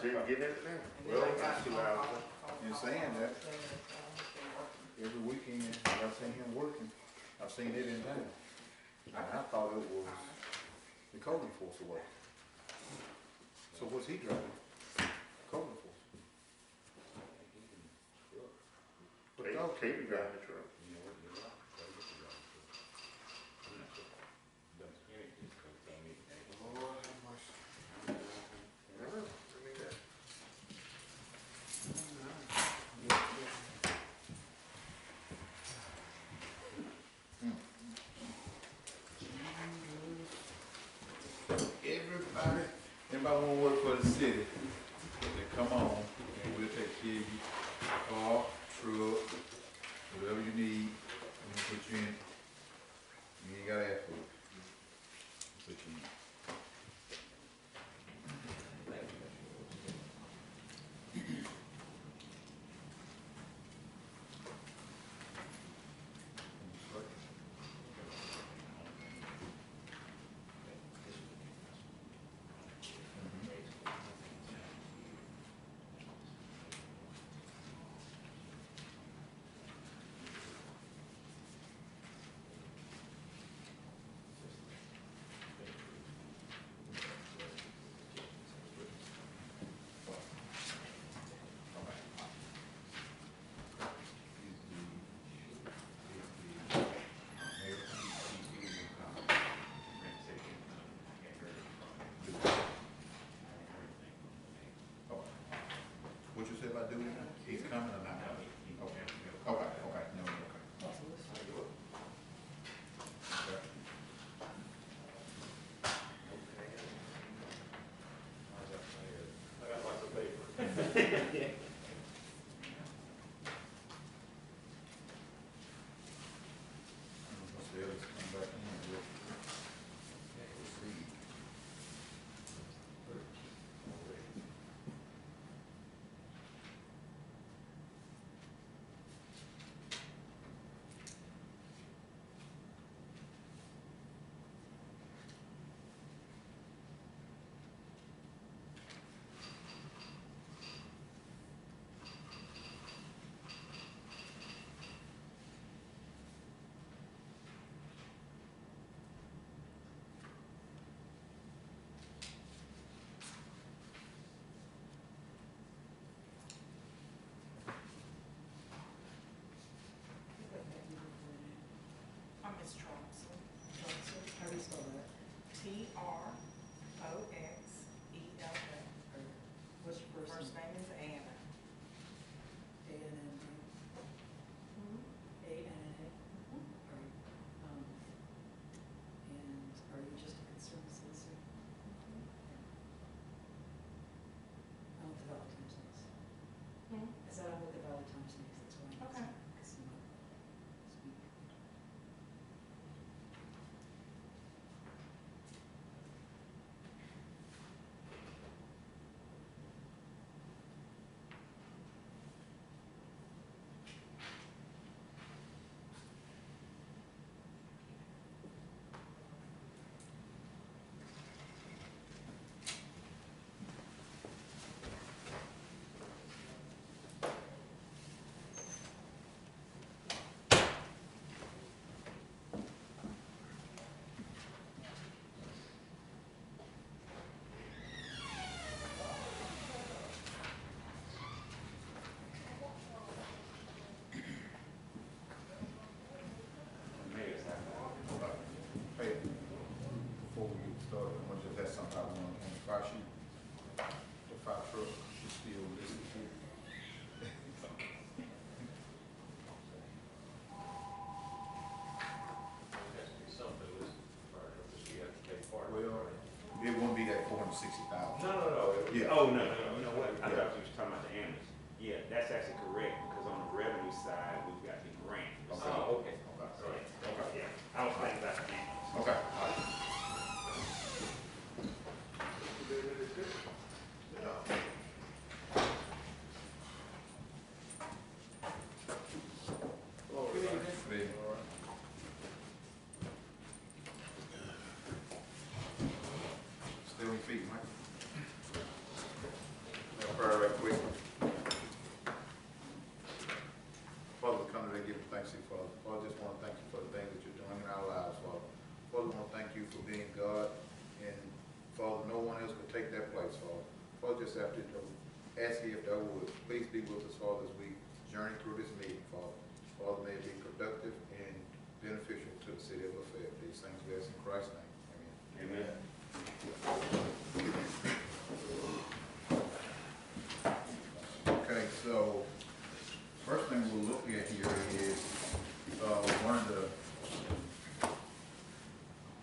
didn't get it now. Well, That's 2 hours. in saying that, every weekend I've seen him working, I've seen it in town. And I thought it was the code enforcer way. So what's he driving? Code enforcer. But dog Katie drive the truck. Lord have mercy. Anybody wanna work for the city, then come on, and we'll take care of you. Car, truck, whatever you need, we'll put you in. You ain't gotta ask for it. We'll put you in. What you said about doing it? He's coming or not? Okay, okay, no, okay. Okay. I got lots of paper. Let's see, let's come back in with. Let's see. I'm Miss Troxel. How do you spell that? Troxella. What's your first First name? name is Anna. A-N-N-A? A-N-N-A? And are you just a concerned citizen? I want the Valley Times News. I said I want the Valley Times News, that's why. Okay. Because I'm not speak. Hey, before we get started, I want to just have something I want on the fire sheet. The fire truck is still listed here. Something was, she had to pay for it. Well, it won't be that 460,000. No. Yeah. Oh, no, you know what? I thought you was talking about the ambulance. Yeah, that's actually correct, because on the revenue side, we've got the grant. Okay. Oh, okay. Okay. Yeah, I was thinking about the ambulance. Okay. All right. Good evening. Stay on your feet, Mike. person to take that place, Father. Father, just after, ask you if thou would, please be with us, Father, as we journey through this meeting, Father. Father, may it be productive and beneficial to the city of Lafayette. These things we ask in Christ's name. Amen. Amen. Okay, so first thing we'll look at here is one of the,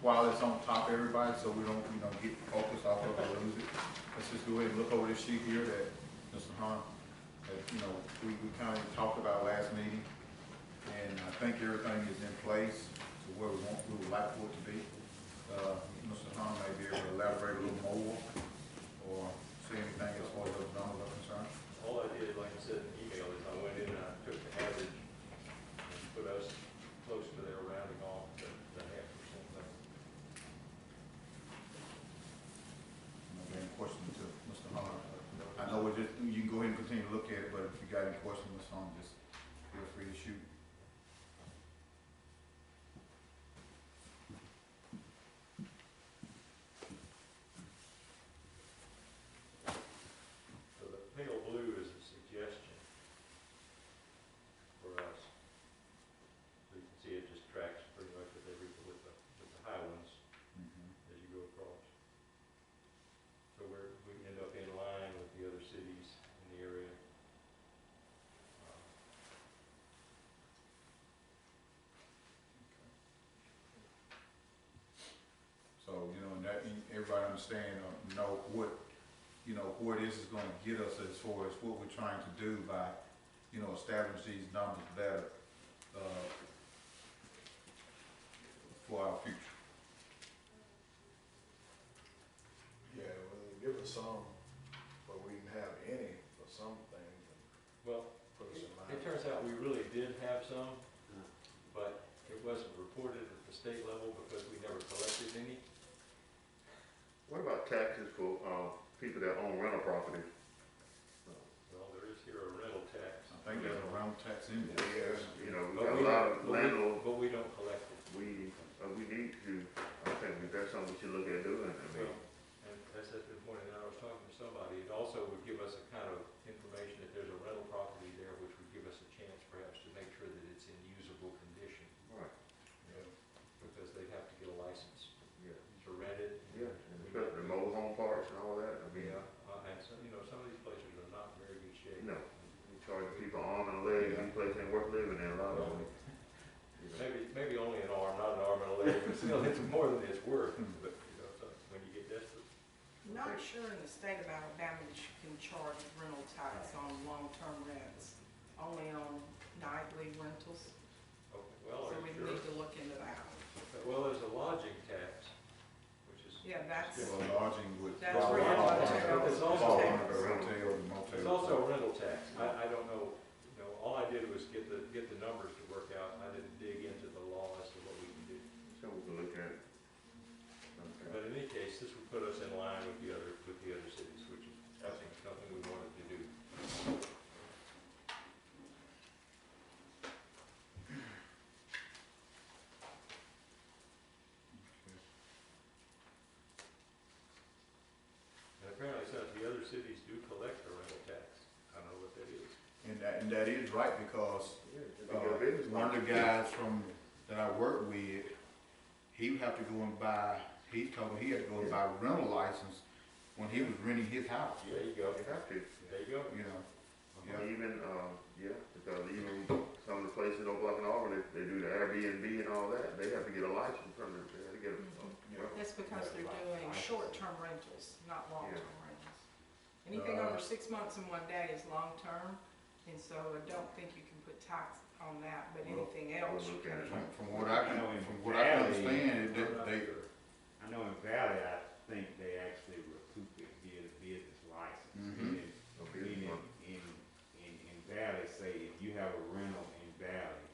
while it's on top of everybody, so we don't, get focused off of it or lose it. Let's just go ahead and look over this sheet here that Mr. Hunt, we kind of talked about last meeting. And I think everything is in place to where we would like for it to be. Mr. Hunt may be able to elaborate a little more or say anything as far as those numbers are concerned. All I did, like I said in the email, is I went in and I took the average and put us close to their rounding off the 0.5% level. Any questions to Mr. Hunt? I know you can go ahead and continue to look at it, but if you got any questions, Mr. Hunt, just feel free to shoot. So the pale blue is a suggestion for us. So you can see it just tracks pretty much with with the high ones as you go across. So we end up in line with the other cities in the area. So, and that, everybody understand, know what, where this is gonna get us as far as what we're trying to do by, establish these numbers better, for our future. Yeah, well, they give us some, but we didn't have any for some things, and Well, put us in line. it turns out we really did have some, but it wasn't reported at the state level because we never collected any. What about taxes for, people that own rental properties? Well, there is here a rental tax. I think there's a round tax in there. Yes, we But got we a lot don't- of landlords, But we don't collect it. we need to, I think that's something we should look at doing, I mean. And as I said this morning, I was talking to somebody, it also would give us a kind of information that there's a rental property there, which would give us a chance perhaps to make sure that it's in usable condition, Right, because they'd have to get a license yeah, to rent it. yeah, and especially the mobile home parks and all that, I mean, Yeah, and so, some of these places are not in very good shape. no, we charge people arm and a leg, these places ain't worth living in, a lot of them. Maybe only an arm, not an arm and a leg, but still, it's more than it's worth. But, so when you get desperate. Not sure in the state of Alabama that you can charge rental tax on long-term rents, only on nightly rentals. Okay, well, So are we you need sure? to look into that. Well, there's a lodging tax, which is. Yeah, that's, Well, lodging would. That's fall where your under- hotel is also- fall under the hotel, the motel. There's also a rental tax. I don't know, all I did was get the numbers to work out. I didn't dig into the law as to what we can do. So we can look at it. Okay. But in any case, this would put us in line with the other cities, which is, I think, something we wanted to do. And apparently, some of the other cities do collect a rental tax. I don't know what that is. And that is right, because Yeah, it's a big business. one of the guys that I work with, he would have to go and buy, he told me he had to go and buy a rental license when he was renting his house, There you go. You have to. There you go. Yeah. Even, because even some of the places in Oak and Auburn, they do the Airbnb and all that, they have to get a license from it, they have to get a. that's because they're doing short-term rentals, not long-term rentals. Anything over 6 months and 1 day is long-term, and so I don't think you can put tax on that, but Well, anything else you we'll look at can. it. From what I can understand, I know in Valley, I think they actually recoup it via the business license. Mhm. Meaning in Valley, say if you have a rental in Valley,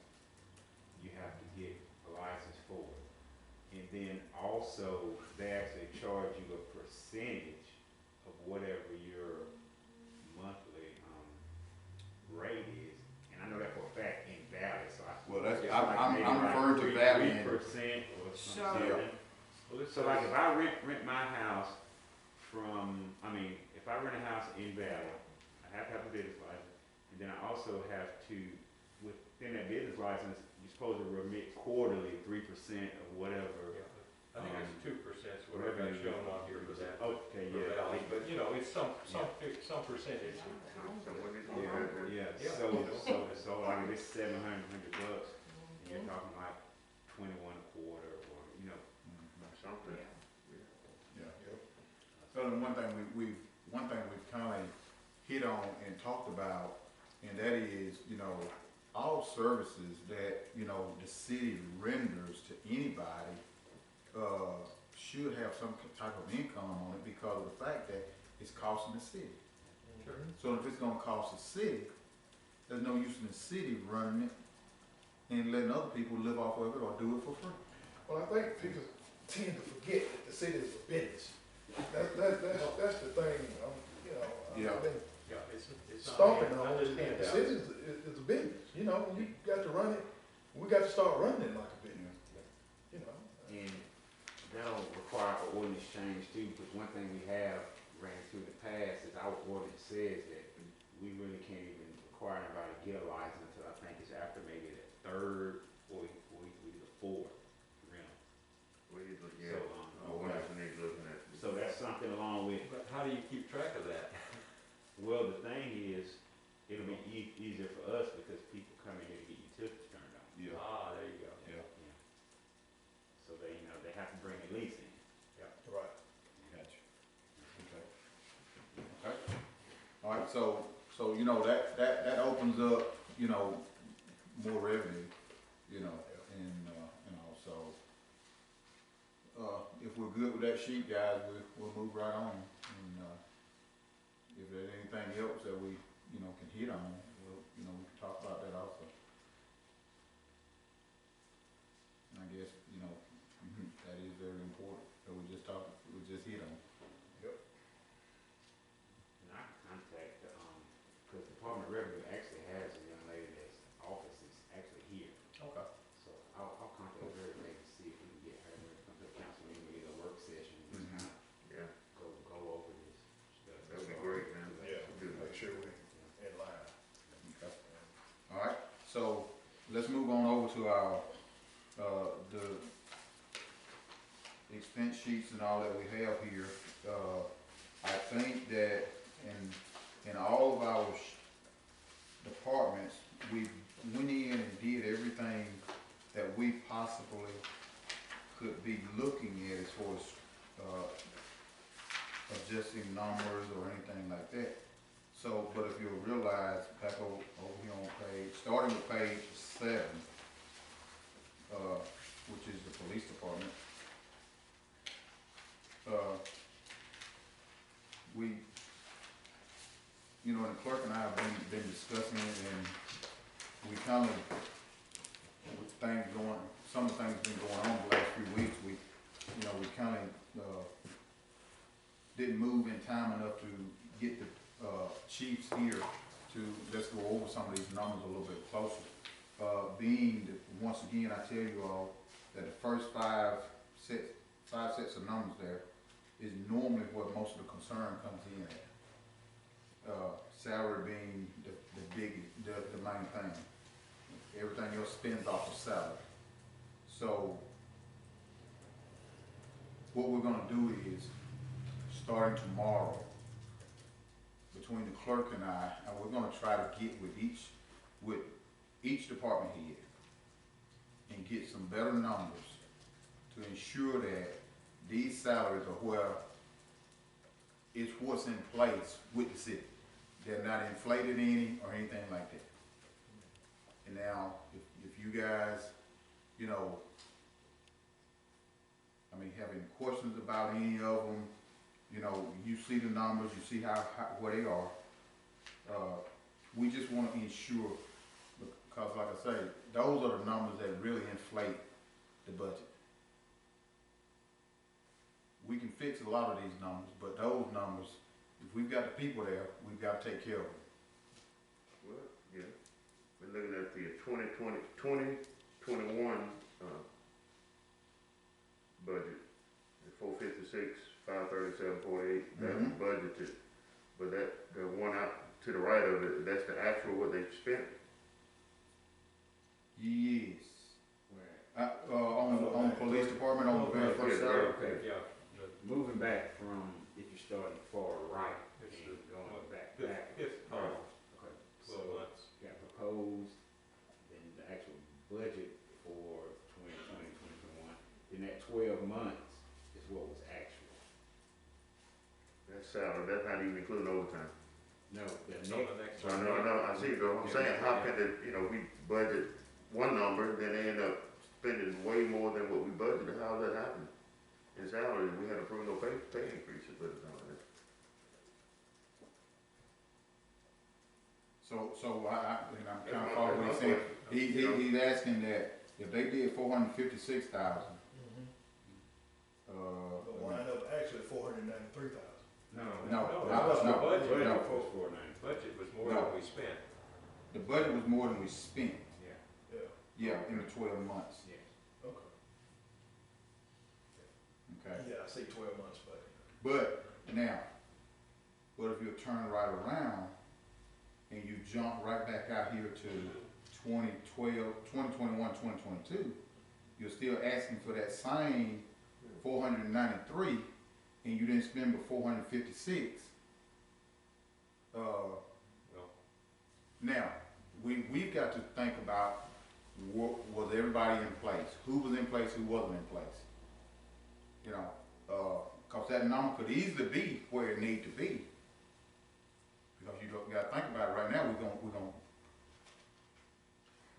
you have to get a license for it. And then also, they actually charge you a percentage of whatever your monthly, rate is. And I know that for a fact in Valley, so I. Well, that's, it's I'm maybe referring to Valley and, 3% or So- something. Well, So like if I rent my house license invalid. I have to have a business license, and then I also have to, within that business license, you're supposed to remit quarterly 3% of whatever. Yeah, I think it's 2% is what I've got shown on here for that. Okay, For yeah. Valley, but you know, it's some percentage. Yeah, Yeah. so like it's $700, and you're talking like 21 a quarter, or, you know. Something. Yeah. So the one thing we've kind of hit on and talked about, and that is, you know, all services that, you know, the city renders to anybody, should have some type of income on it because of the fact that it's costing the city. Sure. So if it's gonna cost the city, there's no use in the city running it and letting other people live off of it or do it for free. Well, I think people tend to forget that the city is a business. That's the thing, you know, Yeah. I've been Yeah, it's not, stomping not on, just the handouts. city is a business, you know, you got to run it, we got to start running it like a business, you know. And that'll require an ordinance change too, because one thing we have ran through the past is our ordinance says that we really can't even require anybody to get a license until I think it's after maybe the third or the fourth rental. Yeah, what else we need looking at? So that's something along with, But how do you keep track of that? well, the thing is, it'll be easier for us because people come in here to get utilities turned on. Yeah. Ah, there you go. Yeah. Yeah. So they, you know, they have to bring a lease in. Right. Gotcha. Okay. All right, so, you know, that opens up, you know, more revenue, you know, and also, if we're good with that sheet, guys, we'll move right on. And, if there's anything else that we, you know, can hit on, we'll, you know, we can talk about that also. And I guess, you know, that is very important, that we just hit on. And I can contact, because Department of Revenue actually has a young lady that's office is actually here. Okay. So I'll contact her and maybe see if we can get her to come to the council meeting, maybe a work session, and just kind of Yeah, go over this stuff. that'd be great, man. Yeah, Good. make sure we in line. Okay. All right, so let's move on over to our, the expense sheets and all that we have here. I think that in all of our departments, we went in and did everything that we possibly could be looking at as far as, adjusting numbers or anything like that. So, but if you'll realize, back over here on starting with page 7, which is the police department, we, you know, the clerk and I have been discussing it, and we kind of, with things going, some of the things been going on the last few weeks, we, you know, we kind of, didn't move in time enough to get the, chiefs here to, let's go over some of these numbers a little bit closer. Being that, once again, I tell you all, that the first five sets of numbers there is normally where most of the concern comes in at. Salary being the main thing. Everything else spins off of salary. So, what we're gonna do is, starting tomorrow, between the clerk and I, and we're gonna try to get with each department head and get some better numbers to ensure that these salaries are where it's what's in place with the city. They're not inflated any or anything like that. And now, if you guys, you know, I mean, have any questions about any of them, you know, you see the numbers, you see how where they are. We just want to ensure, because like I say, those are the numbers that really inflate the budget. We can fix a lot of these numbers, but those numbers, if we've got the people there, we've got to take care of them. Well, yeah, we're looking at the 2021, budget, the 456, 537, 48, that was budgeted. but the one out to the right of it, that's the actual what they spent. Yes. On the police department, on the very first side. Okay. Yeah, Moving back from, if you're starting far right, It's and the- going back. fifth column, Okay. 12 So, months. got proposed, then the actual budget for 2020, 2021, then that 12 months is what was actual. That's salary, that's not even including overtime. No, the It's next. on the next So I one. know, I see, though, I'm saying, how can it, you know, we budget one number, then they end up spending way more than what we budgeted, how's that happen? In salary, we had approved no pay increases, but it's not that. So and I'm kind of following what he's saying. He's asking that if they did 456,000, But wind up actually 493,000. No, No, was the no, budget. budget no. was 490. Budget was more No. than we spent. the budget was more than we spent, Yeah, Yeah, in the 12 months, yes. okay. okay? Yeah, I see 12 months, but. But now, what if you turn right around and you jump right back out here to 2012, 2021, 2022, you're still asking for that same 493, and you didn't spend but 456. Well, Now, we've got to think about, was everybody in place? Who was in place, who wasn't in place? You know, cause that number could easily be where it need to be. Because you gotta think about it, right now,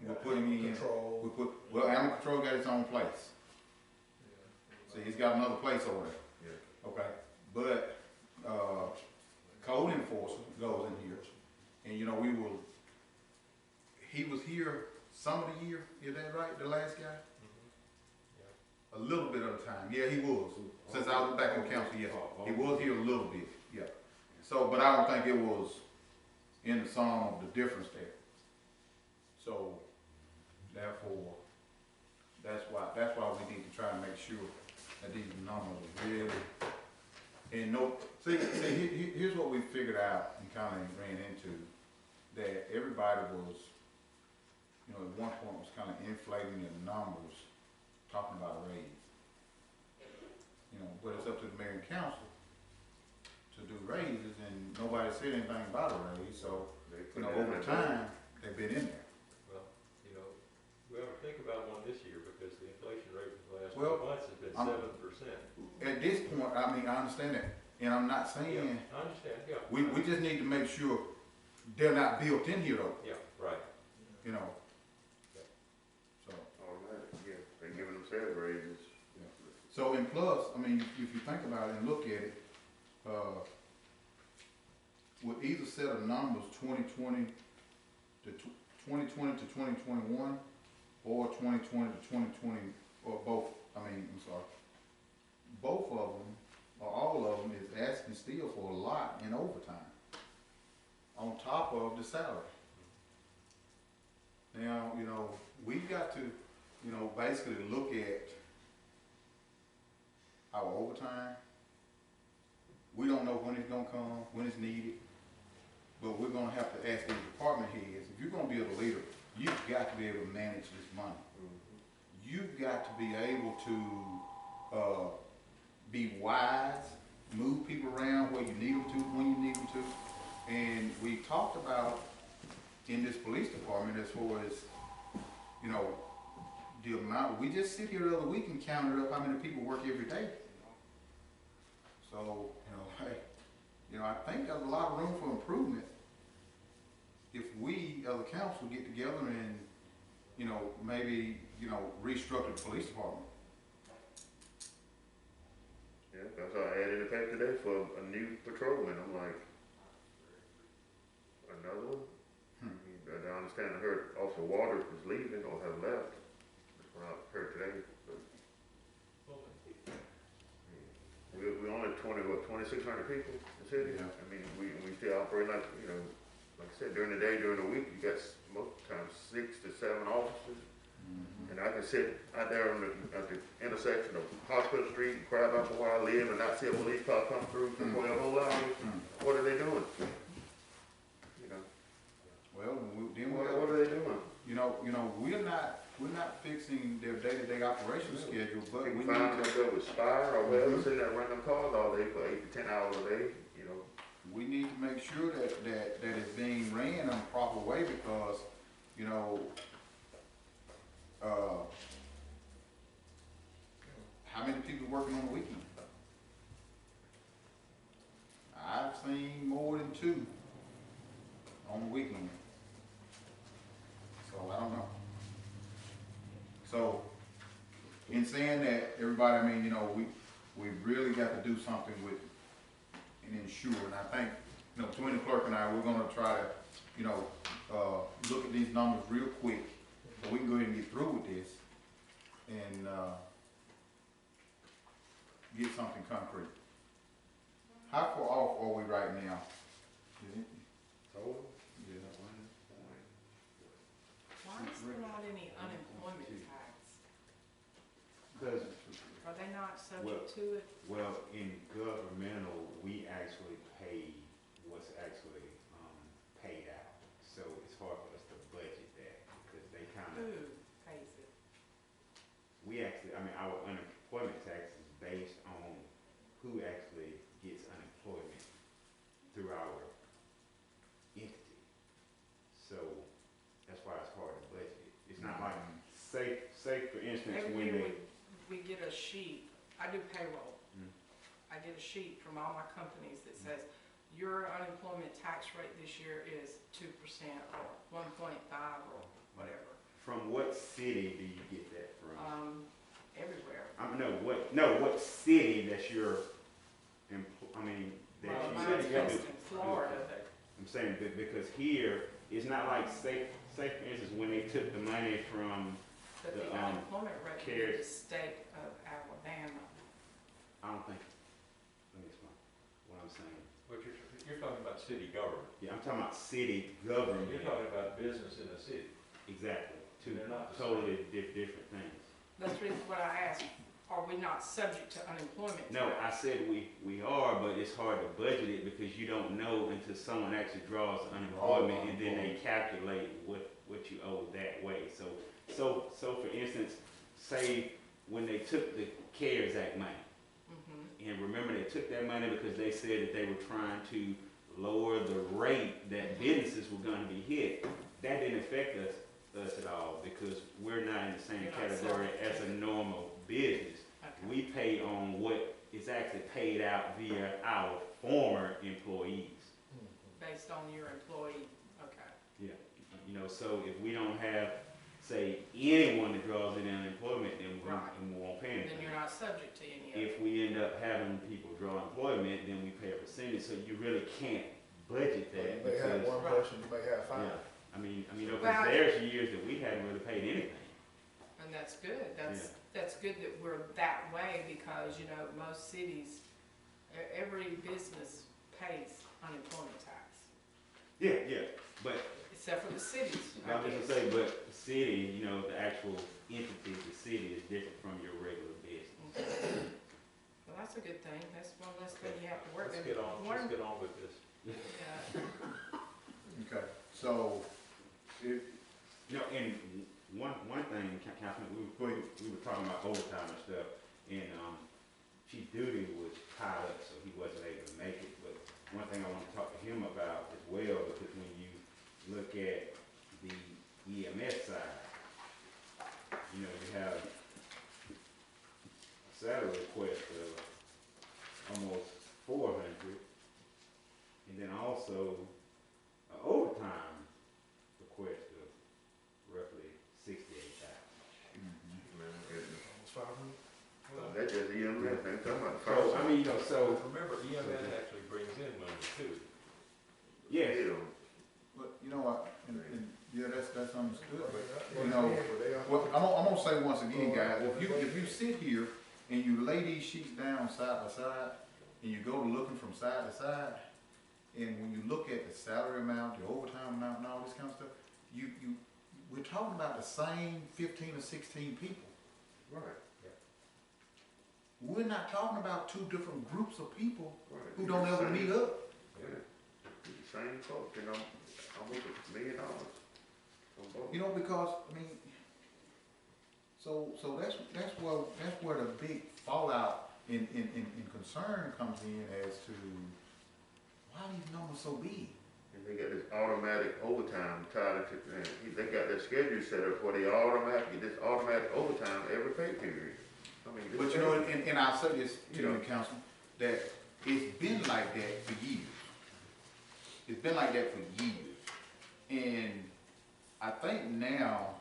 we're putting in, Control. well, animal control got its own place. Yeah. See, he's got another place over there. Yeah. Okay, but, code enforcement goes in here, and you know, he was here some of the year, is that right, the last guy? A little bit of the time, yeah, he was, since I was back on council, yes, he was here a little bit, yeah. So, but I don't think it was in the sum of the difference there. So, therefore, that's why we need to try and make sure that these numbers are really, and no, here's what we figured out and kind of ran into, that everybody was, you know, at one point was kind of inflating the numbers, talking about a raise. You know, but it's up to the mayor and council to do raises, and nobody said anything about a raise, so, They you put know, that over in there. time, they've been in there. well, you know, we ought to think about one this year because the inflation rate for the last Well, 12 months has been I'm- 7%. At this point, I mean, I understand that, and I'm not saying, Yeah, I understand, yeah. we just need to make sure they're not built in here though, Yeah, right. you know? So, Automatic, yeah, they giving themselves raises. so and plus, I mean, if you think about it and look at it, with either set of numbers, 2020 to 2021, or 2020 to 2020, or both, both of them, or all of them, is asking still for a lot in overtime, on top of the salary. Now, you know, we've got to, you know, basically look at our overtime. We don't know when it's gonna come, when it's needed, but we're gonna have to ask these department heads, if you're gonna be a leader, you've got to be able to manage this money. You've got to be able to, be wise, move people around where you need them to, when you need them to. And we talked about in this police department as far as, you know, the amount, we just sit here the other week and counted up how many people work every day. So, you know, hey, you know, I think there's a lot of room for improvement if we, as a council, get together and, you know, maybe, you know, restructure the police department. Yeah, that's why I added a pack today for a new patrolman, I'm like, another one? I understand, I heard also Walter is leaving or have left, that's what I heard today, but we only 2,600 people in the city. Yeah. I mean, we still operate like, you know, like I said, during the day, during the week, you got most times 6 to 7 officers. And I can sit out there on at the intersection of Hospital Street and crowd up where I live and not see a police car come through for 12 whole hours. What are they doing? we're not fixing their day-to-day operation schedule, but we You need can find them to, up there with Spire or wherever, sitting there running them cars all day for 8 to 10 hours a day, you know. we need to make sure that it's being ran in a proper way because, how many people working on the weekend? I've seen more than 2 on the weekend. So I don't know. So, in saying that, everybody, I mean, we really got to do something with and ensure, and I think, between the clerk and I, we're gonna try to, look at these numbers real quick, so we can go ahead and get through with this, and, get something concrete. How far off are we right now? Total? Yeah. Why is there not any unemployment tax? Because, Are they not subject to it? well, in governmental, we actually pay what's actually, paid out. So it's hard for us to budget that, because they kind of, Who pays it? we actually, our unemployment tax is based on who actually gets unemployment through our entity. So that's why it's hard to budget it. It's not like, say for instance, Every when year they, we get a sheet, I do payroll. Mm. I get a sheet from all my companies that says, your unemployment tax rate this year is 2% or 1.5 or whatever. from what city do you get that from? Everywhere. What city that's your, that Well, you. mine's based in Florida. I'm saying that because here, it's not like, say for instance, when they took the money from, But the The, unemployment rate CARES. in the state of Alabama. I don't think, let me explain what I'm saying. But you're talking about city government. Yeah, I'm talking about city government. You're talking about business in a city. Exactly, two They're not the same. totally different things. That's the reason what I asked, are we not subject to unemployment tax? No, I said we are, but it's hard to budget it because you don't know until someone actually draws unemployment and then they calculate what you owe that way. So for instance, say when they took the CARES Act money, Mhm. and remember they took that money because they said that they were trying to lower the rate that businesses were gonna be hit. That didn't affect us at all because we're not in the same You're not category subject as to a it. normal business. Okay. We pay on what is actually paid out via our former employees. Based on your employee, okay. Yeah. So if we don't have, say, anyone that draws in unemployment, then Right. we won't pay Then anything. you're not subject to any of it. If we end up having people draw employment, then we pay a percentage, so you really can't budget that You may have because, one person, you may have 5. yeah. Because Well, there's years that we hadn't really paid anything. And that's good, that's good that we're that way because, most cities, every business pays unemployment tax, Yeah, but except for the cities, I I was guess. gonna say, but the city, the actual entity, the city is different from your regular business. Okay. Well, that's a good thing, that's one less thing you have to work Let's with. get on with this. Yeah. Okay, so, if, And one thing, Councilman, we were talking about overtime and stuff, and, Chief Duty was tied up, so he wasn't able to make it, but one thing I want to talk to him about as well, because when you look at the EMS side, you have a salary request of almost 400, and then also an overtime request of roughly 68,000. Man, goodness. Almost 500. That's just EMS, ain't talking about the So, fire. so, Remember, EMS actually brings in money too. yes, Yeah. but you know what, and yeah, that's understood, but, But you know, they are- well, I'm gonna say once again, guys, if you sit here and you lay these sheets down side by side, and you go to looking from side to side, and when you look at the salary amount, the overtime amount, and all this kind of stuff, we're talking about the same 15 or 16 people. Right, We're not talking about 2 different groups of people right. who don't ever Same- meet up. Yeah, it's the same folks, almost $1 million. You know, because, I mean, so that's where the big fallout in concern comes in as to why are these numbers so big? And they got this automatic overtime tied into, they got their schedule set up where they automatically, this automatic overtime every pay period. I mean, this But you know, thing- and I'll say this to You know. you, Council, that it's been like that for years. It's been like that for years. And I think now,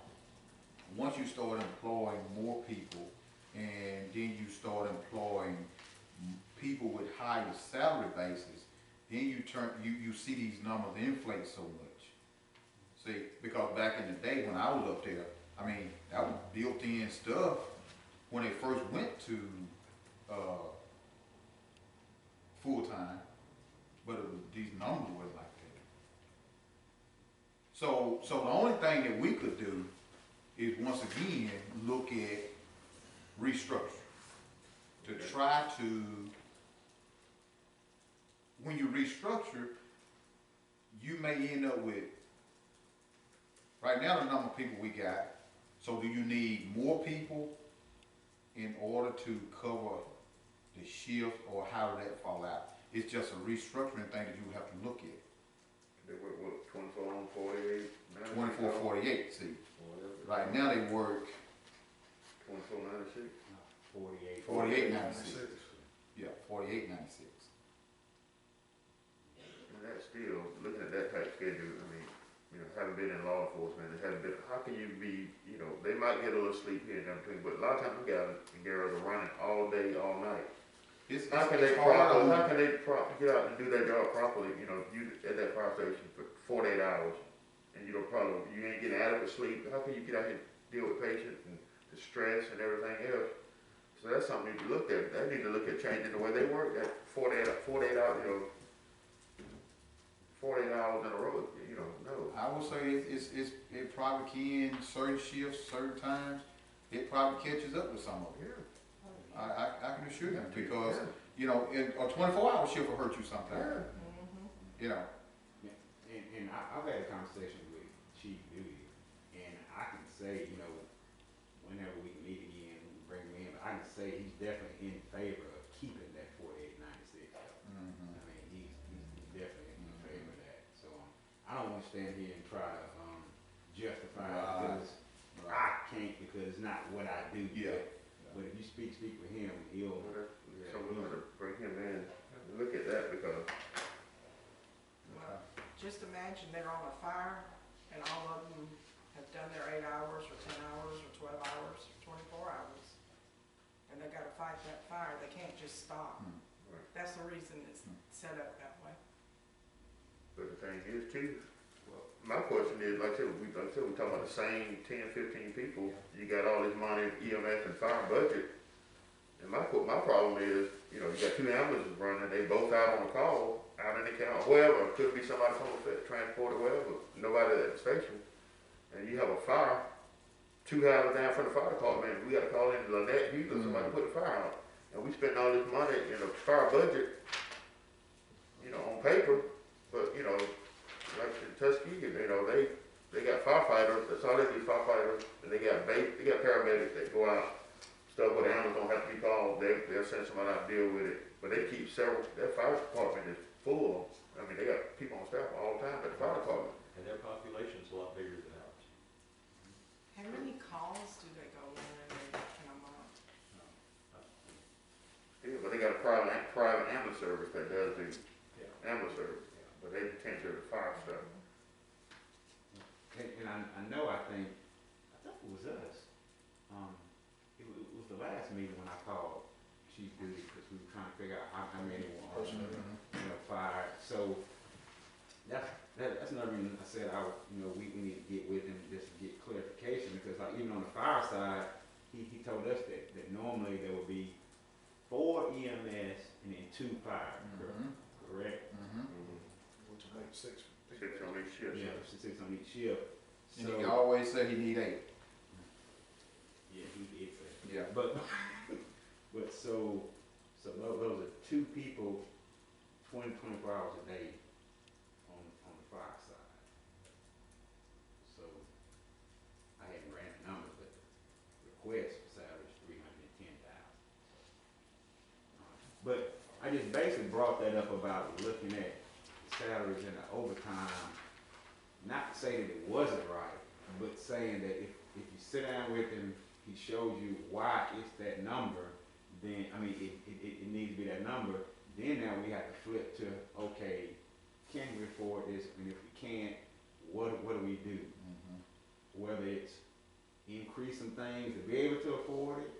once you start employing more people, and then you start employing people with higher salary bases, then you see these numbers inflate so much. See, because back in the day when I was up there, I mean, that was built-in stuff when they first went to, full-time, but these numbers were like that. So the only thing that we could do is once again, look at restructure. To try to, when you restructure, you may end up with, right now the number of people we got, so do you need more people in order to cover the shift, or how did that fall out? It's just a restructuring thing that you have to look at. They work, what, 24 on 48? 24, 48, see. Whatever. Right now they work 24, 96? 48. 48, 96. Yeah, 48, 96. And that's still, looking at that type schedule, I mean, you know, having been in law enforcement, it hasn't been, how can you be, you know, they might get a little sleep here and there between, but a lot of times them guys and girls are running all day, all night. How can they get out and do their job properly, you know, you at that fire station for 48 hours, and you ain't getting adequate sleep, how can you get out here and deal with patients and the stress and everything else? So that's something you need to look at, they need to look at changing the way they work, that 48 hours, you know, 48 hours in a row, you know, no. I would say it probably can, certain shifts, certain times, it probably catches up with some of it. Yeah. I can assure you, because, Yeah. you know, a 24-hour shift will hurt you sometimes, Yeah. you know. And I've had a conversation with Chief Dewey, and I can say, you know, whenever we can meet again, bring him in, but I can say he's definitely in favor of keeping that 4896. I mean, he's definitely in favor of that. So I don't want to stand here and try to justify it, because I can't, because it's not what I do. Yeah. But if you speak with him, he'll. So we're gonna bring him in and look at that, because Well, just imagine they're on a fire and all of them have done their 8 hours or 10 hours or 12 hours or 24 hours. And they gotta fight that fire, they can't just stop. Right. That's the reason it's set up that way. but the thing is too, my question is, like I said, we talking about the same 10, 15 people, you got all this money, EMS and fire budget. And my problem is, you know, you got 2 ambulances running, they both out on a call, out in the county, wherever, could be somebody from the transport or wherever, nobody at the station. And you have a fire, 2 houses down from the fire department, we gotta call in Lynette Hughes or somebody to put the fire out. And we spend all this money in a fire budget, you know, on paper, but, you know, like in Tuskegee, you know, they got firefighters, that's all they do, firefighters, and they got paramedics that go out, stuff where the animals don't have to be called, they'll send somebody out to deal with it. But they keep their fire department is full, I mean, they got people on staff all the time at the fire department. And their population's a lot bigger than ours. How many calls do they go in a month? Yeah, but they got a private ambulance service that does the ambulance service, but they tend to the fire stuff. And I know, I think it was us. It was the last meeting when I called Chief Duty, because we were trying to figure out how many were, you know, fired. So that's another reason I said we need to get with him just to get clarification, because like even on the fire side, he told us that normally there would be 4 EMS and then 2 fire. Correct? Which makes 6 people. 6 on each shift. Yeah, 6 on each shift. And he always said he need 8. Yeah, he did say. Yeah. But so those are 2 people, 24 hours a day on the fire side. So I just basically brought that up about looking at salaries and the overtime. Not to say that it wasn't right, but saying that if you sit down with him, he shows you why it's that number, then, I mean, it needs to be that number. Then now we have to flip to, okay, can we afford this? And if we can't, what do we do? Whether it's increase some things to be able to afford it,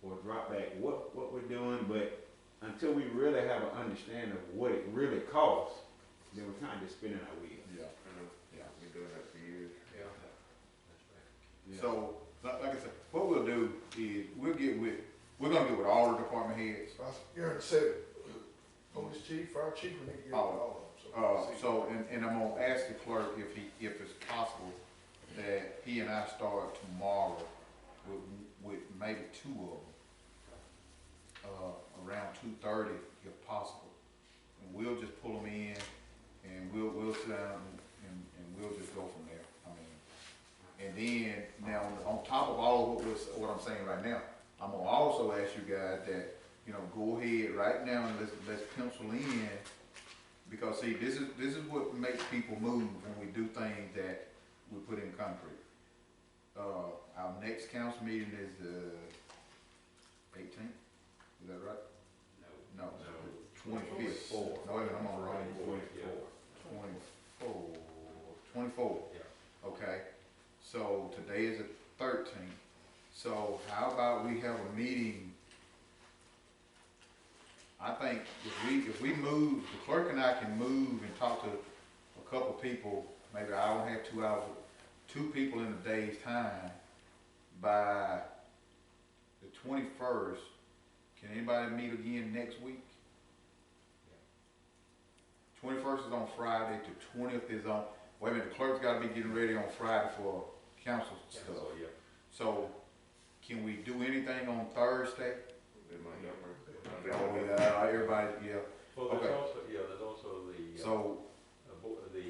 or drop back what we're doing, but until we really have an understanding of what it really costs, then we're kind of just spinning our wheels. Yeah. Yeah, we've been doing that for years. Yeah. That's right. Yeah. So, like I said, what we'll do is, we're gonna get with all the department heads. You already said, police chief, fire chief, we need to get all of them, So, and I'm gonna ask the clerk if it's possible that he and I start tomorrow with maybe two of them, around 2:30 if possible. And we'll just pull them in and we'll sit down and we'll just go from there. I mean, and then, now, on top of all of what I'm saying right now, I'm gonna also ask you guys that, go ahead right now and let's pencil in, because see, this is what makes people move when we do things that we put in concrete. Our next council meeting is the 18th, is that right? No, 25th. No, wait a minute, I'm on the wrong. 24. Yeah. Okay, so today is the 13th. So how about we have a meeting? I think if we move, the clerk and I can move and talk to a couple people, maybe an hour and a half, 2 hours, 2 people in a day's time. By the 21st, can anybody meet again next week? 21st is on Friday, the 20th is on, wait a minute, the clerk's gotta be getting ready on Friday for council stuff. So, yeah. So, can we do anything on Thursday? It might not work. Oh, yeah, everybody, yeah. Well, Okay. there's also the, So, the,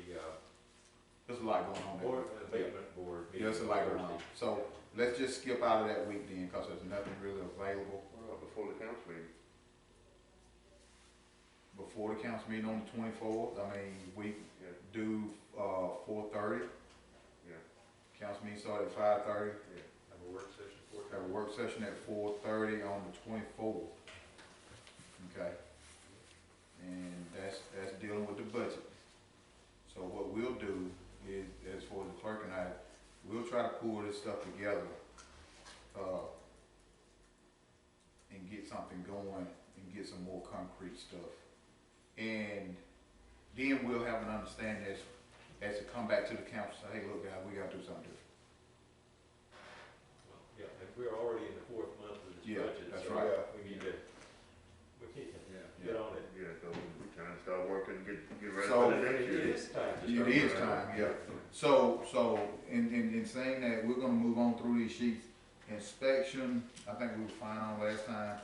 there's a lot going on there. board, abatement board. Yeah, there's a lot going on. So, let's just skip out of that week then, cause there's nothing really available Well, before the council meeting. before the council meeting on the 24th. I mean, we Yeah. do, 4:30. Yeah. Council meeting start at 5:30. Have a work session for it. Have a work session at 4:30 on the 24th. Okay? And that's dealing with the budget. So what we'll do is, as far as the clerk and I, we'll try to pull this stuff together, and get something going and get some more concrete stuff. And then we'll have an understanding as to come back to the council, say, hey, look, guys, we gotta do something different. Yeah, and we're already in the 4th month of this Yeah, budget. that's so right. We need to, get on it. Yeah, so we trying to start working, get ready So- for the next year. It is time to It start. is time, yeah. So, in saying that, we're gonna move on through these sheets. Inspection, I think we were fine on last time.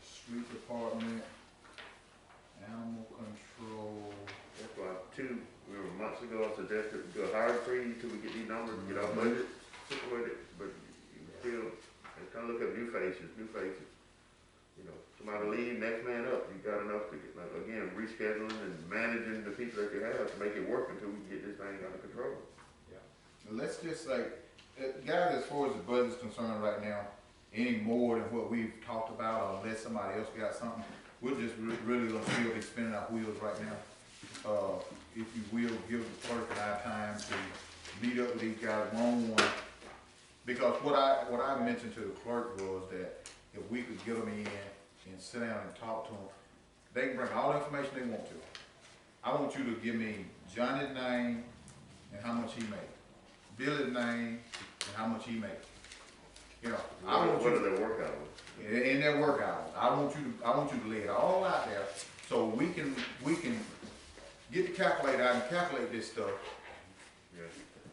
Street department, animal control. That's why months ago, I suggested do a hiring freeze till we get these numbers and get our budget situated, but you still, kind of look at new faces. You know, somebody leave, next man up, you got enough to get, like, again, rescheduling and managing the people that you have to make it work until we get this thing under control. Let's just say, guys, as far as the budget's concerned right now, any more than what we've talked about, or unless somebody else got something, we're just really gonna still be spinning our wheels right now. If you will, give the clerk and I time to meet up with these guys one-on-one. Because what I mentioned to the clerk was that if we could get them in and sit down and talk to them, they can bring all the information they want to. I want you to give me Johnny's name and how much he makes, Billy's name and how much he makes. You know, I want What you are their work hours? in their work hours. I want you to lay it all out there so we can get the calculator out and calculate this stuff. Yeah.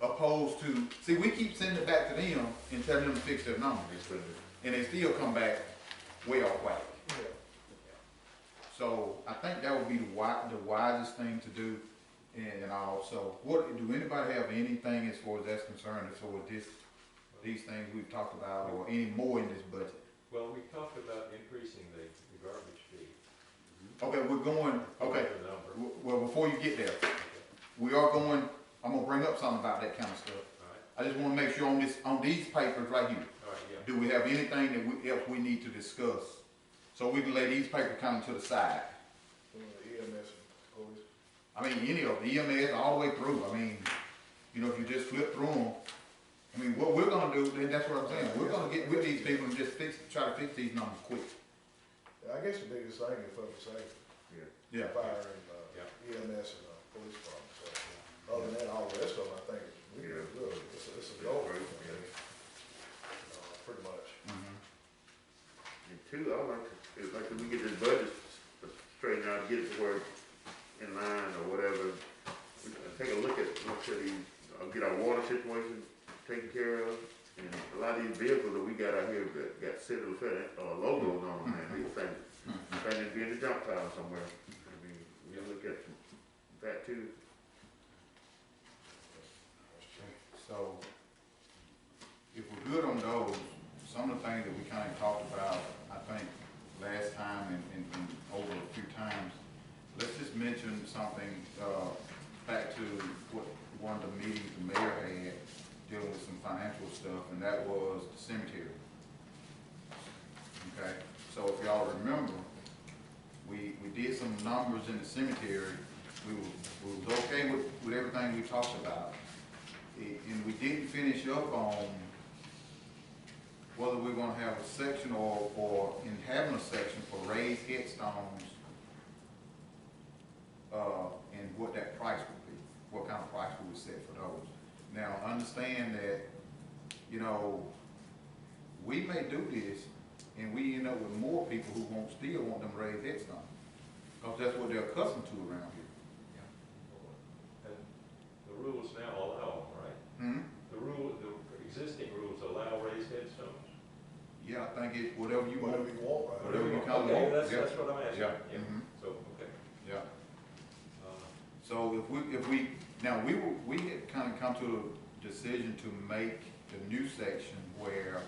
Opposed to, see, we keep sending it back to them and telling them to fix their numbers, and they still come back way off whack. So I think that would be the wisest thing to do. And also, do anybody have anything as far as that's concerned, as far as this these things we've talked about, or any more in this budget? Well, we talked about increasing the garbage fee. Okay, we're going, okay, The number. well, before you get there, Okay. we are going, I'm gonna bring up something about that kind of stuff. All right, I just wanna make sure on this, on these papers right here, all right, yeah. do we have anything that else we need to discuss? So we can lay these papers kind of to the side. EMS and police. I mean, any of the EMS all the way through, I mean, you know, if you just flip through them, I mean, what we're gonna do, then that's what I'm saying, we're gonna get with these people and just try to fix these numbers quick. I guess the biggest thing is public safety, Yeah. fire and, Yeah. EMS and, police department, so, other than that, all the rest of them, I think, we do good, it's a goal, pretty much. Mhm. And two, I like to we get this budget straightened out, get it to where it's in line or whatever. We can take a look at these, get our water situation taken care of. And a lot of these vehicles that we got out here that got city logos on them, man, these things, they need to be in the junk pile somewhere. I mean, we look at that too. So, if we're good on those, some of the things that we kind of talked about, I think, last time and over a few times, let's just mention something, back to what one of the meetings the mayor had, dealing with some financial stuff, and that was the cemetery. Okay, so if y'all remember, we did some numbers in the cemetery, we was okay with everything we talked about. And we didn't finish up on whether we're gonna have a section or in having a section for raised headstones, and what that price would be, what kind of price we would set for those. Now, understand that, you know, we may do this and we end up with more people who still want them raised headstones, because that's what they're accustomed to around here. And the rules now allow them, right? Hmm? The existing rules allow raised headstones? Yeah, I think it, whatever you want. Whatever you want, right? Whatever you call it. Okay, that's Yeah. what I'm asking. Yeah. Yeah, Mhm. so, okay. Yeah. Uh, So now we had kind of come to a decision to make the new section where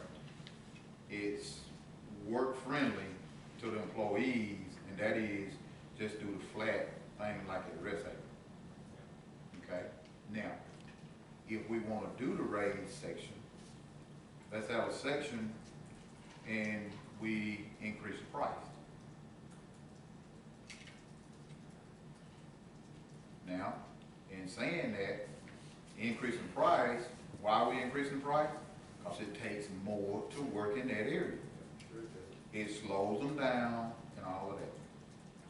it's work-friendly to the employees, and that is just do the flat thing like at rest area. Okay? Now, if we want to do the raised section, let's have a section and we increase the price. Now, in saying that, increasing price, why are we increasing price? Because it takes more to work in that area. sure it does. It slows them down and all of that.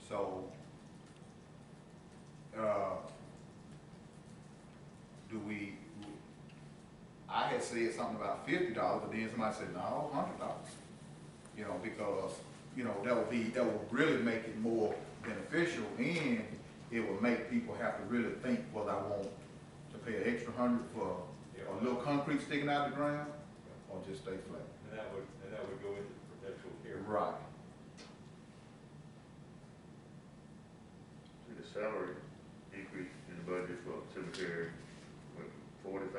So, I had said something about $50, but then somebody said, no, $100. You know, because, you know, that would really make it more beneficial, and it would make people have to really think, well, I want to pay an extra $100 for a little concrete sticking out of the ground, or just stay flat. And that would go into perpetual care. Right. The salary increase in the budget for cemetery, what, 40,000,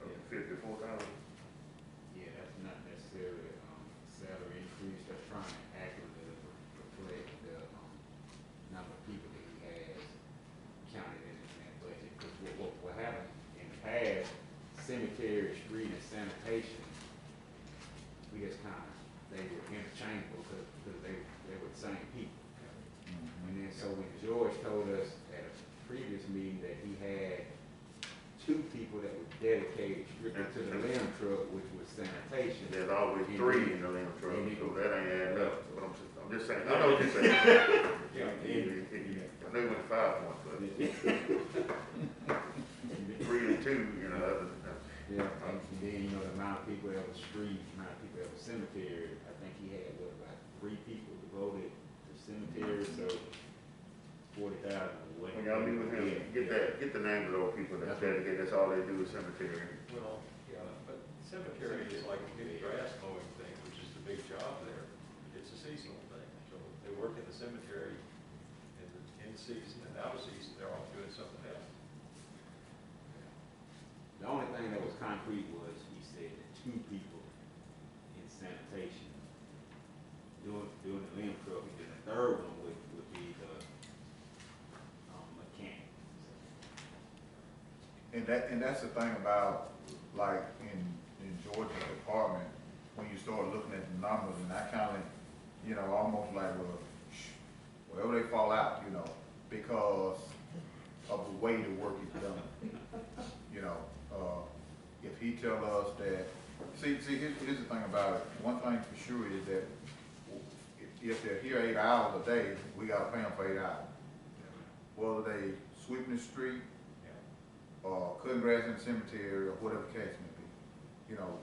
up to 54,000? Yeah, that's not necessarily, salary increase, that's trying to accurately reflect the, number of people that he has counted in that budget. Because what happened in the past, cemetery, street, and sanitation, we just they were interchangeable because they were the same people. And then, so when George told us at a previous meeting that he had 2 people that were dedicated strictly to the limb truck, which was sanitation. There's always 3 in the limb truck, And so that ain't adding up, but I'm just saying, I Yeah. know what you're saying. Yeah, I know you went 5 points, but 3 and 2, you know, Yeah, and then, you know, the amount of people that was street, the amount of people that was cemetery, I think he had, what, about 3 people devoted to cemetery, so 40,000 was when y'all meet with him, get the names of those people that's dedicated, that's all they do is cemetery. Well, yeah, but cemetery is like a grass mowing thing, which is the big job there. It's a seasonal thing, so they work in the cemetery in season and out of season, they're off doing something else. The only thing that was concrete was, he said, that 2 people in sanitation doing the limb truck, and then the third one would be the, mechanic. And that's the thing about, like, in Georgia's department, when you start looking at the numbers, and I kinda, you know, almost like, well, wherever they fall out, you know, because of the way the work is done. You know, if he tell us that, here's the thing about it. One thing for sure is that if they're here 8 hours a day, we gotta pay them for 8 hours. Whether they sweeping the street, or cutting grass in the cemetery, or whatever the case may be. You know,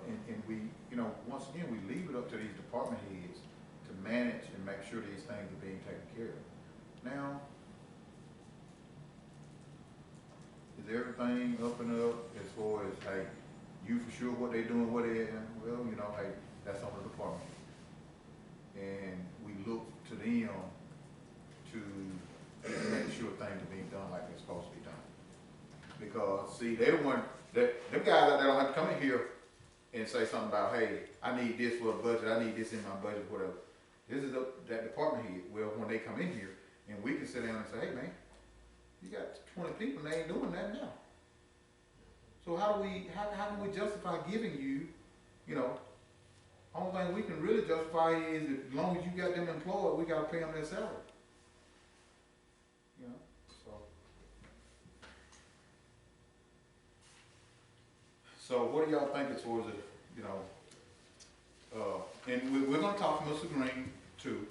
and we, you know, once again, we leave it up to these department heads to manage and make sure these things are being taken care of. Now, is everything up and up as far as, hey, you for sure what they doing, what they, well, you know, hey, that's on the department. And we look to them to make sure things are being done like they're supposed to be done. Because, see, they don't want, them guys out there don't have to come in here and say something about, hey, I need this for a budget, I need this in my budget, whatever. This is that department head. Well, when they come in here, and we can sit down and say, hey, man, you got 20 people and they ain't doing that now. So how can we justify giving you, you know, only thing we can really justify is as long as you got them employed, we gotta pay them their salary. You know, so what do y'all think as far as it, you know, and we're gonna talk to Mr. Green too,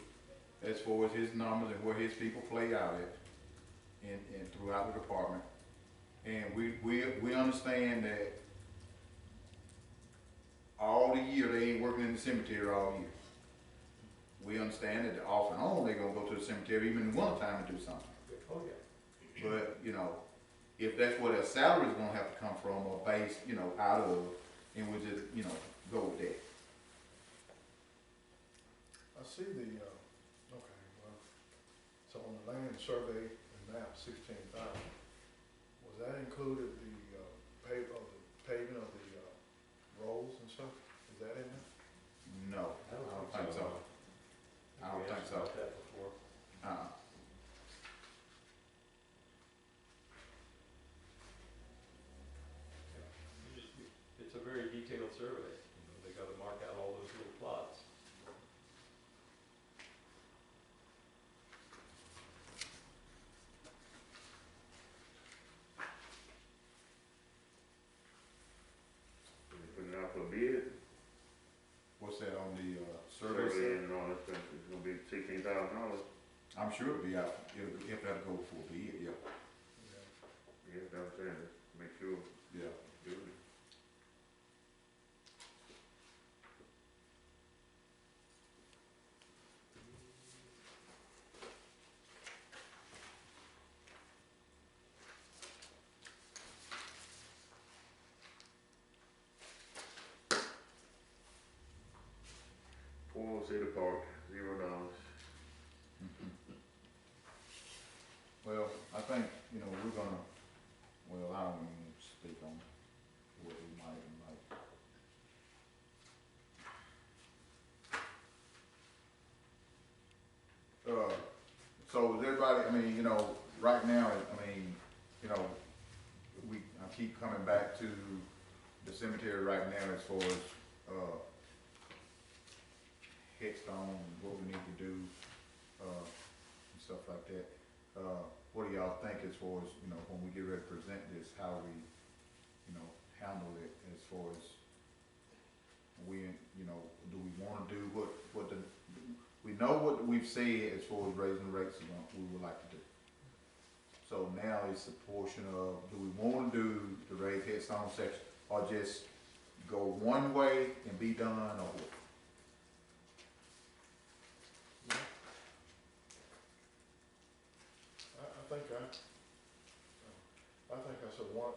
as far as his numbers and where his people play out at, and throughout the department. And we understand that all the year they ain't working in the cemetery all year. We understand that off and on they're gonna go to the cemetery even in the wintertime and do something. Oh, yeah. But, you know, if that's where their salary's gonna have to come from or base, you know, out of, and we just, you know, go with that. I see the, okay, well, so on the land survey and map 16,000, was that included the, paving of the, roads and stuff? Is that in there? No, I don't think so. I don't We think asked so. about that before. It's a very detailed survey, you know, they gotta mark out all those little plots. Putting it out for bid, What's that on the, survey? survey and all that stuff, it's gonna be $16,000. I'm sure it'll be out, it'll have to go before bid, yeah, Yeah, that's what I'm saying, just make sure, yeah. do it. Pool City Park, $0. Well, I think, you know, we're gonna, well, I don't even speak on what we might and might. So is everybody, I mean, you know, right now, I mean, you know, I keep coming back to the cemetery right now as far as, headstone, and what we need to do, and stuff like that. What do y'all think as far as, you know, when we get ready to present this, how we, you know, handle it as far as we, you know, do we wanna do we know what we've said as far as raising rates we would like to do. So now it's a portion of, do we wanna do the raised headstone section, or just go one way and be done, or what? I think I said once,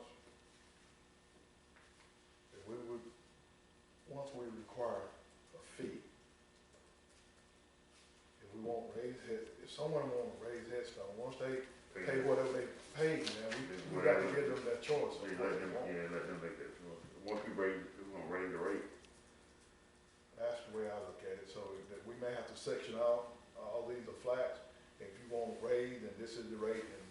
that once we require a fee, if we won't raise if someone won't raise headstone, once they pay whatever they pay, man, we got to give them that choice. Let them make that choice. Once we raise, gonna raise the rate. That's the way I look at it, so that we may have to section out, all these are flats. If you want to raise, then this is the rate, and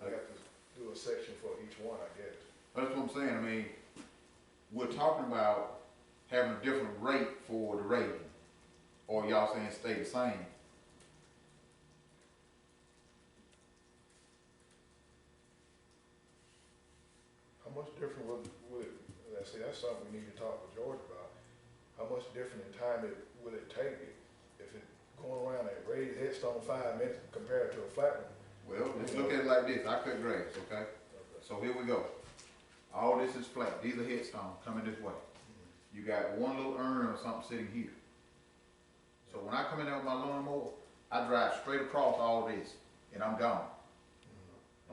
we have to do a section for each one, I guess. That's what I'm saying, I mean, we're talking about having a different rate for the rating, or y'all saying stay the same? How much different would it, let's see, that's something we need to talk to George about. How much different in time will it take if it going around a raised headstone 5 minutes compared to a flat one? Well, let's look at it like this, I cut grass, okay? So here we go. All this is flat, these are headstones coming this way. You got one little urn or something sitting here. So when I come in there with my lawnmower, I drive straight across all this, and I'm gone,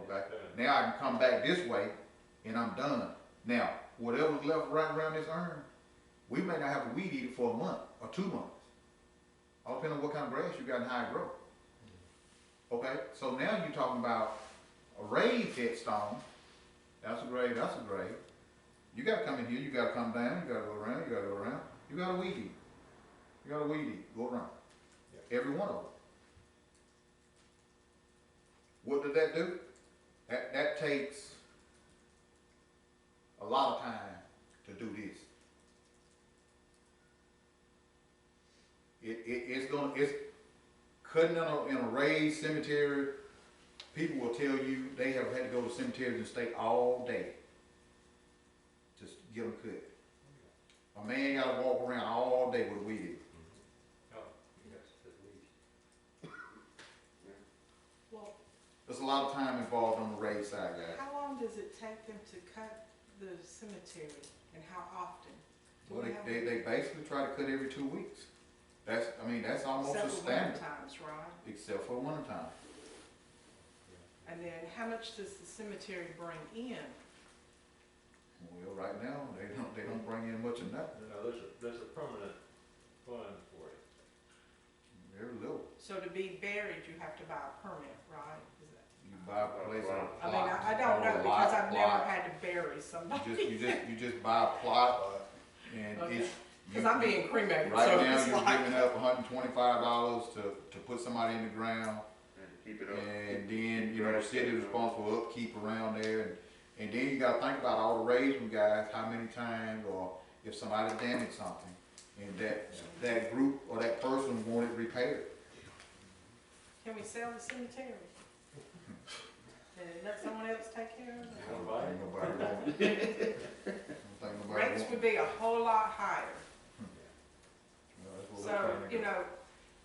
okay? Now I can come back this way, and I'm done. Now, whatever's left right around this urn, we may not have to weed eat it for a month or 2 months. All depending on what kind of grass you got and how it grow. Okay, so now you're talking about a raised headstone. That's a grade, that's a grade. You gotta come in here, you gotta come down, you gotta go around, you gotta go around. You gotta weed eat. You gotta weed eat, go around. Every one of them. What did that do? That takes a lot of time to do this. It's cutting in a raised cemetery. People will tell you they have had to go to cemeteries and stay all day to get them cut. A man got to walk around all day with a weed eater. Oh, yes, at least. Well, There's a lot of time involved on the raised side, guys. how long does it take them to cut the cemetery, and how often? Do Well, we have- they basically try to cut every 2 weeks. That's almost a Except for winter standard, times, right? except for winter time. And then how much does the cemetery bring in? Well, right now, they don't bring in much of nothing, No, there's a permanent fund for it. very little. So to be buried, you have to buy a permit, right? Is that? You buy a place on a I mean, plot. I don't know, called a because lot, I've never plot. had to bury somebody. You just buy a plot, and Okay. it's. Because I'm being cremated, Right so now, it's you're like. giving up $125 to put somebody in the ground, And to keep it up. and then, you know, the city is responsible for upkeep around there, and then you gotta think about all the raising guys, how many times, or if somebody damaged something, and that group or that person wanted repaired. Can we sell the cemetery? And let someone else take care of it? You wanna buy it? Ain't nobody want it. Don't think nobody Rates want would it. be a whole lot higher. No, that's what we're So, trying to you do. know,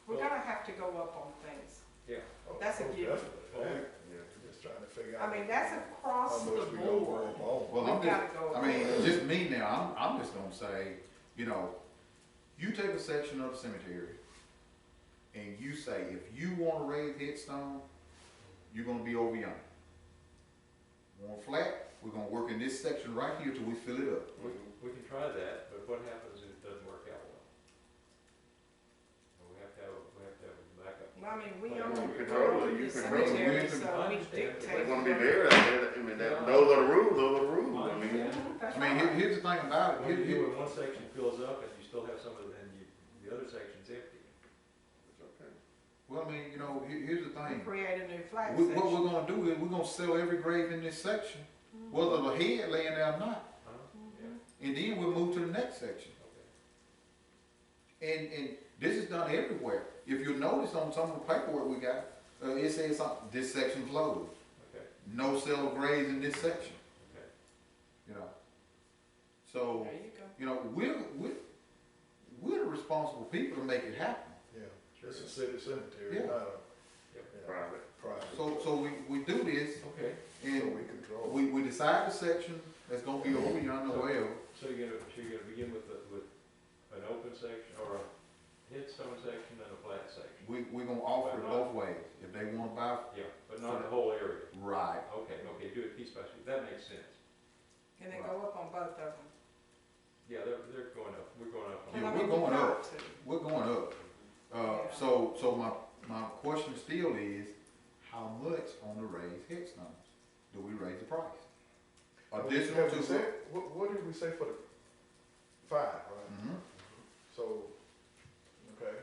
we're gonna have to go up on things. Yeah. That's a given. Definitely, yeah, just trying to figure out. I mean, that's across how the much we gonna board. go on. Well, We've gotta go. I mean, just me now, I'm just gonna say, you know, you take a section of the cemetery, and you say, if you want a raised headstone, you're gonna be over yonder. Want flat, we're gonna work in this section right here till we fill it up. We can try that, but what happens if it doesn't work out well? We have to have a backup. I mean, we Well, own you control it, the you control it. cemetery, You can- so we They dictate. They wanna be what- buried out there, I mean, those are the rules, those are the rules, I mean. That's I mean, right. here's the thing about it, When you here, do it, one section fills up and you still have some of it, and the other section's empty. It's okay. well, I mean, you know, here's the We thing. create a new flag What section. we're gonna do is, we're gonna sell every grave in this section, Mhm. whether the head laying there or not, Huh? Mhm. and then we'll move to the next section. Okay. And this is done everywhere. If you notice on some of the paperwork we got, it says something, this section closed. Okay, No sale of graves in this section, okay. you know. So, There you go. you know, we're the responsible people to make it happen. Yeah, it's a city cemetery, Yeah. not a, Yep. you know, Private. private. So we do this, Okay, So and we control. we decide the section that's gonna be over yonder, wherever. so you're gonna begin with an open section, or a headstone section and a flat section? We're gonna offer it both ways. If they wanna buy, Yeah, but not the whole area. right. Okay, do it piece by piece, that makes sense. Can they go up on both of them? Yeah, they're going up, we're going up. Yeah, Well, I we're mean, going we've up. got to. We're going up. Yeah. So my question still is, how much on the raised headstones do we raise the price? Additional Have we to, said- what did we say for the 5, right? Mm-hmm. So, okay.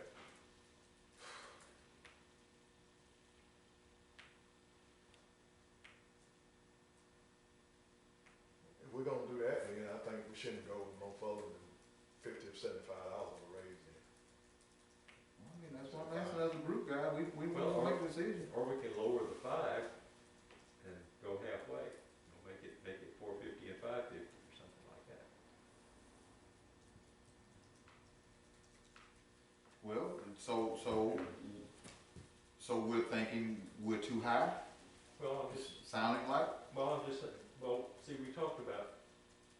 If we're gonna do that, then I think we shouldn't go no further than $50 or $75 of a raise then. I mean, that's what I'm asking as a group guy, we Well, will make a decision. Or we can lower the 5 and go halfway, make it 450 and 550 or something like that. Well, so we're thinking we're too high, Well, I'm just, sounding like? see, we talked about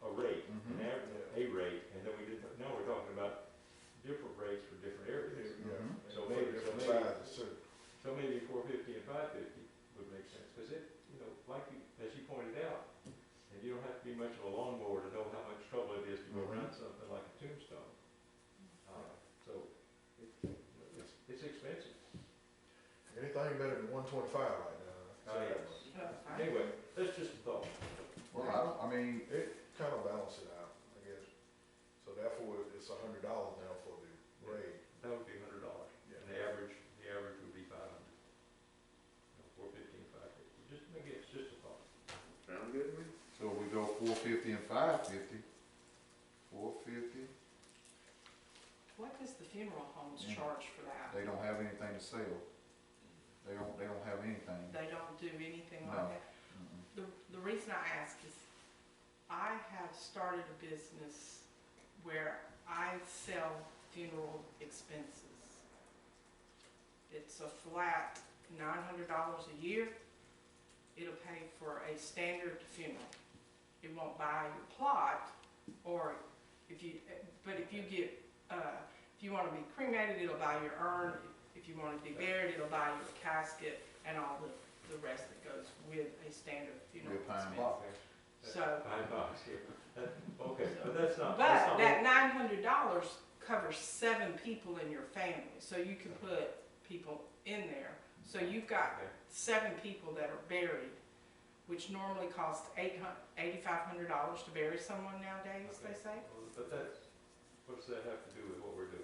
a rate, Mhm. an average, a rate, and then we did, now we're talking about different rates for different areas. Yeah. Mhm. So For maybe- different so maybe- sizes too. So maybe 450 and 550 would make sense, because it, like you, as you pointed out, and you don't have to be much of a lawnmower to know how much trouble it is to go around something like a tombstone. So, it's expensive. Anything better than 125 right now. Anyway, that's just a thought. Well, I mean, It kind of balances it out, I guess. So therefore, it's $100 now for the raise. That would be $100, Yeah. and the average would be 500. 450 and 550, just maybe it's just a thought. Sound good to me? so we go 450 and 550. 450, What does the funeral homes Mm. charge for that? they don't have anything to sell. They don't have anything. They don't do anything No. like that? Mm-mm. The reason I ask is, I have started a business where I sell funeral expenses. It's a flat $900 a year. It'll pay for a standard funeral. It won't buy your plot, or if you get, if you wanna be cremated, it'll buy your urn. If you wanna be buried, it'll buy you a casket and all the rest that goes with a standard funeral With pine expense. box. So, $5 here. Okay, but that's not. but that $900 covers 7 people in your family, so you can put people in there. So you've got Okay. 7 people that are buried, which normally costs $8,500 to bury someone nowadays, they Okay. say. But what does that have to do with what we're doing?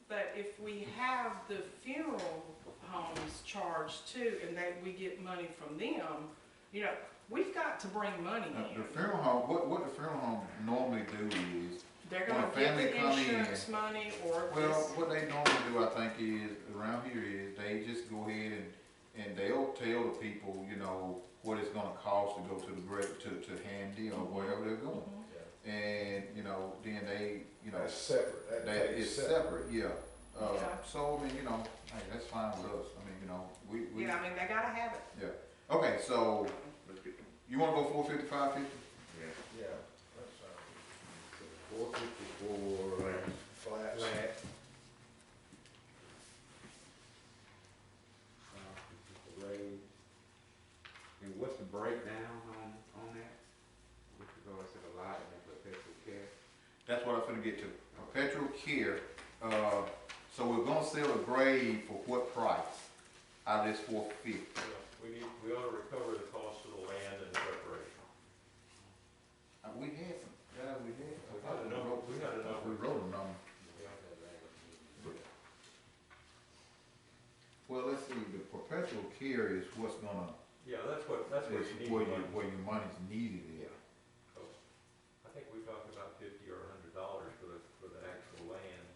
But if we have the funeral homes charged too, and we get money from them, we've got to bring money Now, the in. funeral home, what the funeral home normally do is, They're when a gonna get family the come in- insurance money or well, this. what they normally do, I think, is, around here is, they just go ahead and they'll tell the people, what it's gonna cost to go to the grave, to Handy or wherever they're going. Mhm. Yeah. And, then they, That's separate. that takes is separate, yeah. Okay. So, I mean, hey, that's fine with us, I mean, we. Yeah, I mean, they gotta have it. Yeah, okay, so, Let's get, you wanna go 450, 550? yeah. Yeah, that's 454 flats. flat. Raise. And what's the breakdown on that? With regards to the lot and perpetual care? That's what I'm gonna get to. Perpetual care, so we're gonna sell the grave for what price out of this 450? We ought to recover the cost of the land and the preparation. We had some, we had. We had a number. We wrote a number. Well, let's see, the perpetual care is what's gonna, Yeah, that's where is you need where money. your money's needed Yeah. at. So, I think we talked about $50 or $100 for the actual land.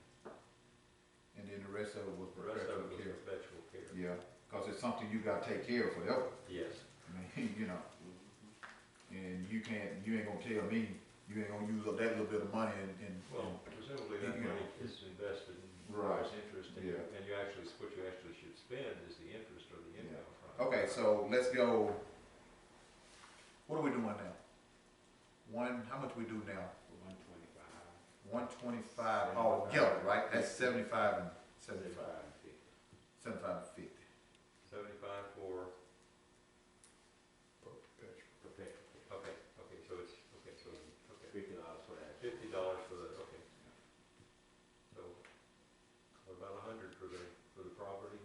And then the rest of it was The rest of perpetual it was care. perpetual care. Yeah, cause it's something you gotta take care of forever. Yes. I mean, and you ain't gonna tell me, you ain't gonna use up that little bit of money and. Well, presumably that You know. money is invested in Right. price interest, and Yeah. what you actually should spend is the interest or the income from it. Okay, so let's go, what are we doing now? How much we do now? 125. 125 altogether, right? That's 75 and 75, 75 and 50. 75 and 50. 75 for, Perpetual. Perpetual care. okay, so $50 for that. $50 for the, okay. So, what about 100 for the property?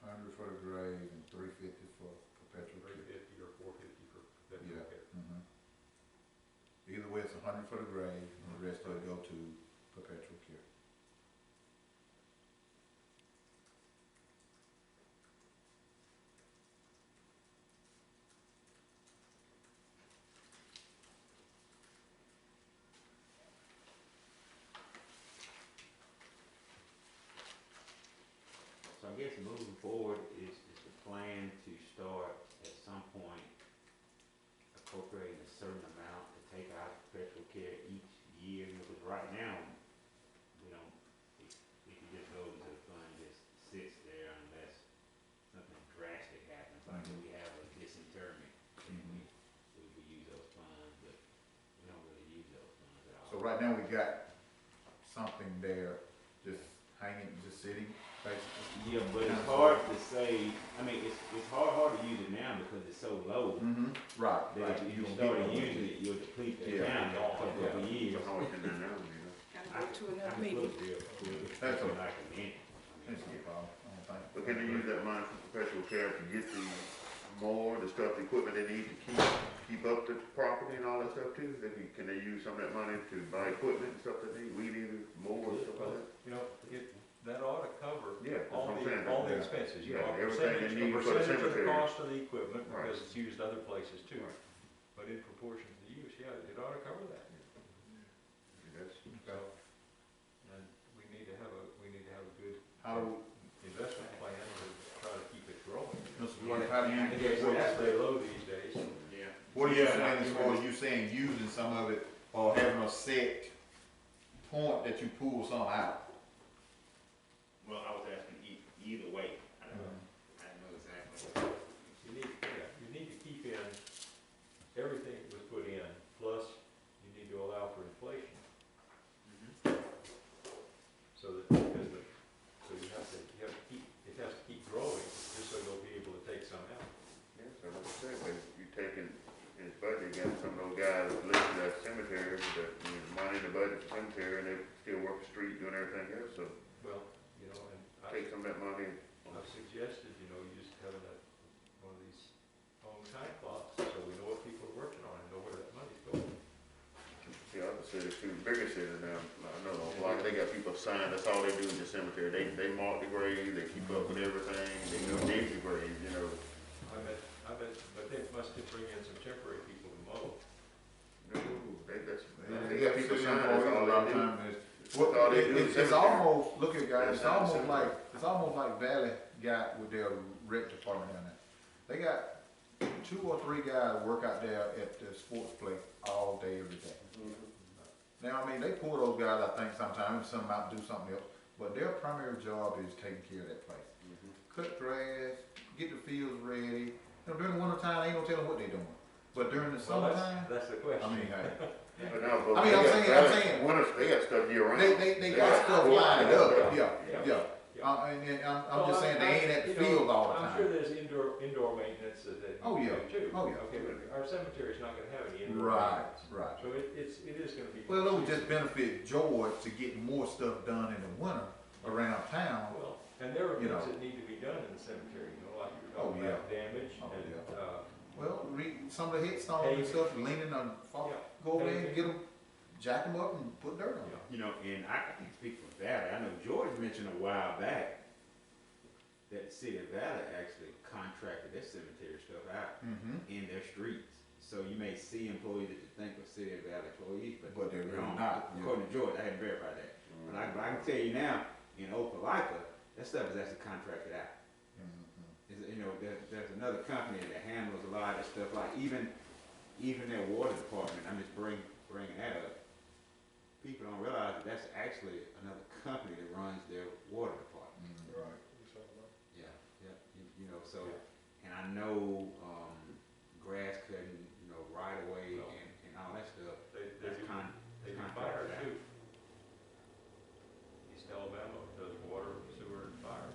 100 for the grave and 350 for perpetual care. 350 or 450 for perpetual Yeah. care? Mhm. $100 for the grave, and the rest will go to perpetual care. So I guess moving forward is the plan to start at some point appropriating a certain amount to take out perpetual care each year, because right now, we don't, if you just go into the fund, it just sits there unless something drastic happens, like if we have a disinterment, then we use those funds, but we don't really use those funds at all. So right now, we got something there, just hanging, just sitting, basically. Yeah, but it's hard to say, I mean, it's hard to use it now because it's so low. Right, That if you started using it, you'll deplete the Yeah. account in a couple of years. That's all we can do now, you know. Gotta I go to I another can meeting. put it there, That's okay. like a minute. I That's mean, no problem, I don't think. But can they use that money for perpetual care to get the more, the stuff, the equipment they need to keep up the property and all that stuff too? Can they use some of that money to buy equipment and stuff that they need, weed eaters, more and stuff like that? You know, that ought to cover Yeah, that's all what I'm saying. all the Yeah. expenses, you Yeah, know, a everything they percentage, need a for the percentage of the cemetery. cost of the equipment, Right. because it's used other places too. Right. But in proportion to the use, yeah, it ought to cover that. That's, So, and we need to have a good How do, investment plan to try to keep it growing. Mr. Dwight, how do you, And it's stay low these days. Yeah. what are you Yeah, saying not as far as you saying using some of it, or having a set point that you pull some out? Well, I was asking either way. I don't know exactly. You need to keep in everything that was put in, plus you need to allow for inflation. So that, so you have to keep, it has to keep growing, just so you'll be able to take some out. yeah, so like I said, but you taking, in his budget, you got some of those guys listed as cemeteries, that, you know, money in the budget for cemetery, and they still work the street, doing everything else, so Well, you know, and take some of that money. I've suggested, you know, you just having one of these home time clocks, so we know what people are working on and know where that money's going. See, other cities too, bigger cities now, I know, a lot, they got people signed, that's all they do in the cemetery, they mark the grave, they keep up with everything, they dig the grave, you know. I bet, but they must bring in some temporary people to mow. No, that's, They they got people city signed, that's employees all a lot they of do. times is- That's all they do in the It's cemetery. almost, look at guys, it's That's not almost cemetery. like Valley got with their rec department down there. They got 2 or 3 guys work out there at the sports place all day, every day. Now, I mean, they pull those guys, I think, sometimes, send them out and do something else, but their primary job is taking care of that place. Cut grass, get the fields ready. You know, during the winter time, ain't no telling what they doing. But during the Well, summertime, that's the question. I mean, hey, But now, but I mean, they I'm got- saying- I'm they got saying- Winter, they got stuff year round. they got stuff lined up, yeah. Yeah. And I'm Well, just saying, they ain't at the you know, field all the I'm sure time. there's indoor maintenance that Oh, you yeah. do too. Oh, yeah. Okay, but our cemetery's not gonna have any indoor Right, maintenance. right. So it is gonna be. Well, it would just benefit George to get more stuff done in the winter around town. Well, and there are You things know. that need to be done in the cemetery, you know, like you're Oh, talking about damage Oh, and, yeah. Well, some of the headstones and Paving. stuff, leaning on, yeah, go over there and Paving. get them, jack them up and put dirt on them. yeah. You know, and I can speak for Valley. I know George mentioned a while back that the city of Valley actually contracted their cemetery stuff out in their streets. So you may see employees that you think are city of Valley employees, but But they're really wrong. not, yeah. According to George, I hadn't verified that. But I can tell you now, in Opelika, that stuff is actually contracted out. You know, there's another company that handles a lot of stuff, like even their water department. I'm just bringing that up. People don't realize that that's actually another company that runs their water department. Right. Yeah, you know, so, and I know, grass cutting, you know, right away Well, and all that stuff. They That's do, they do fire contracted out. too. East Alabama does water, sewer, and fire.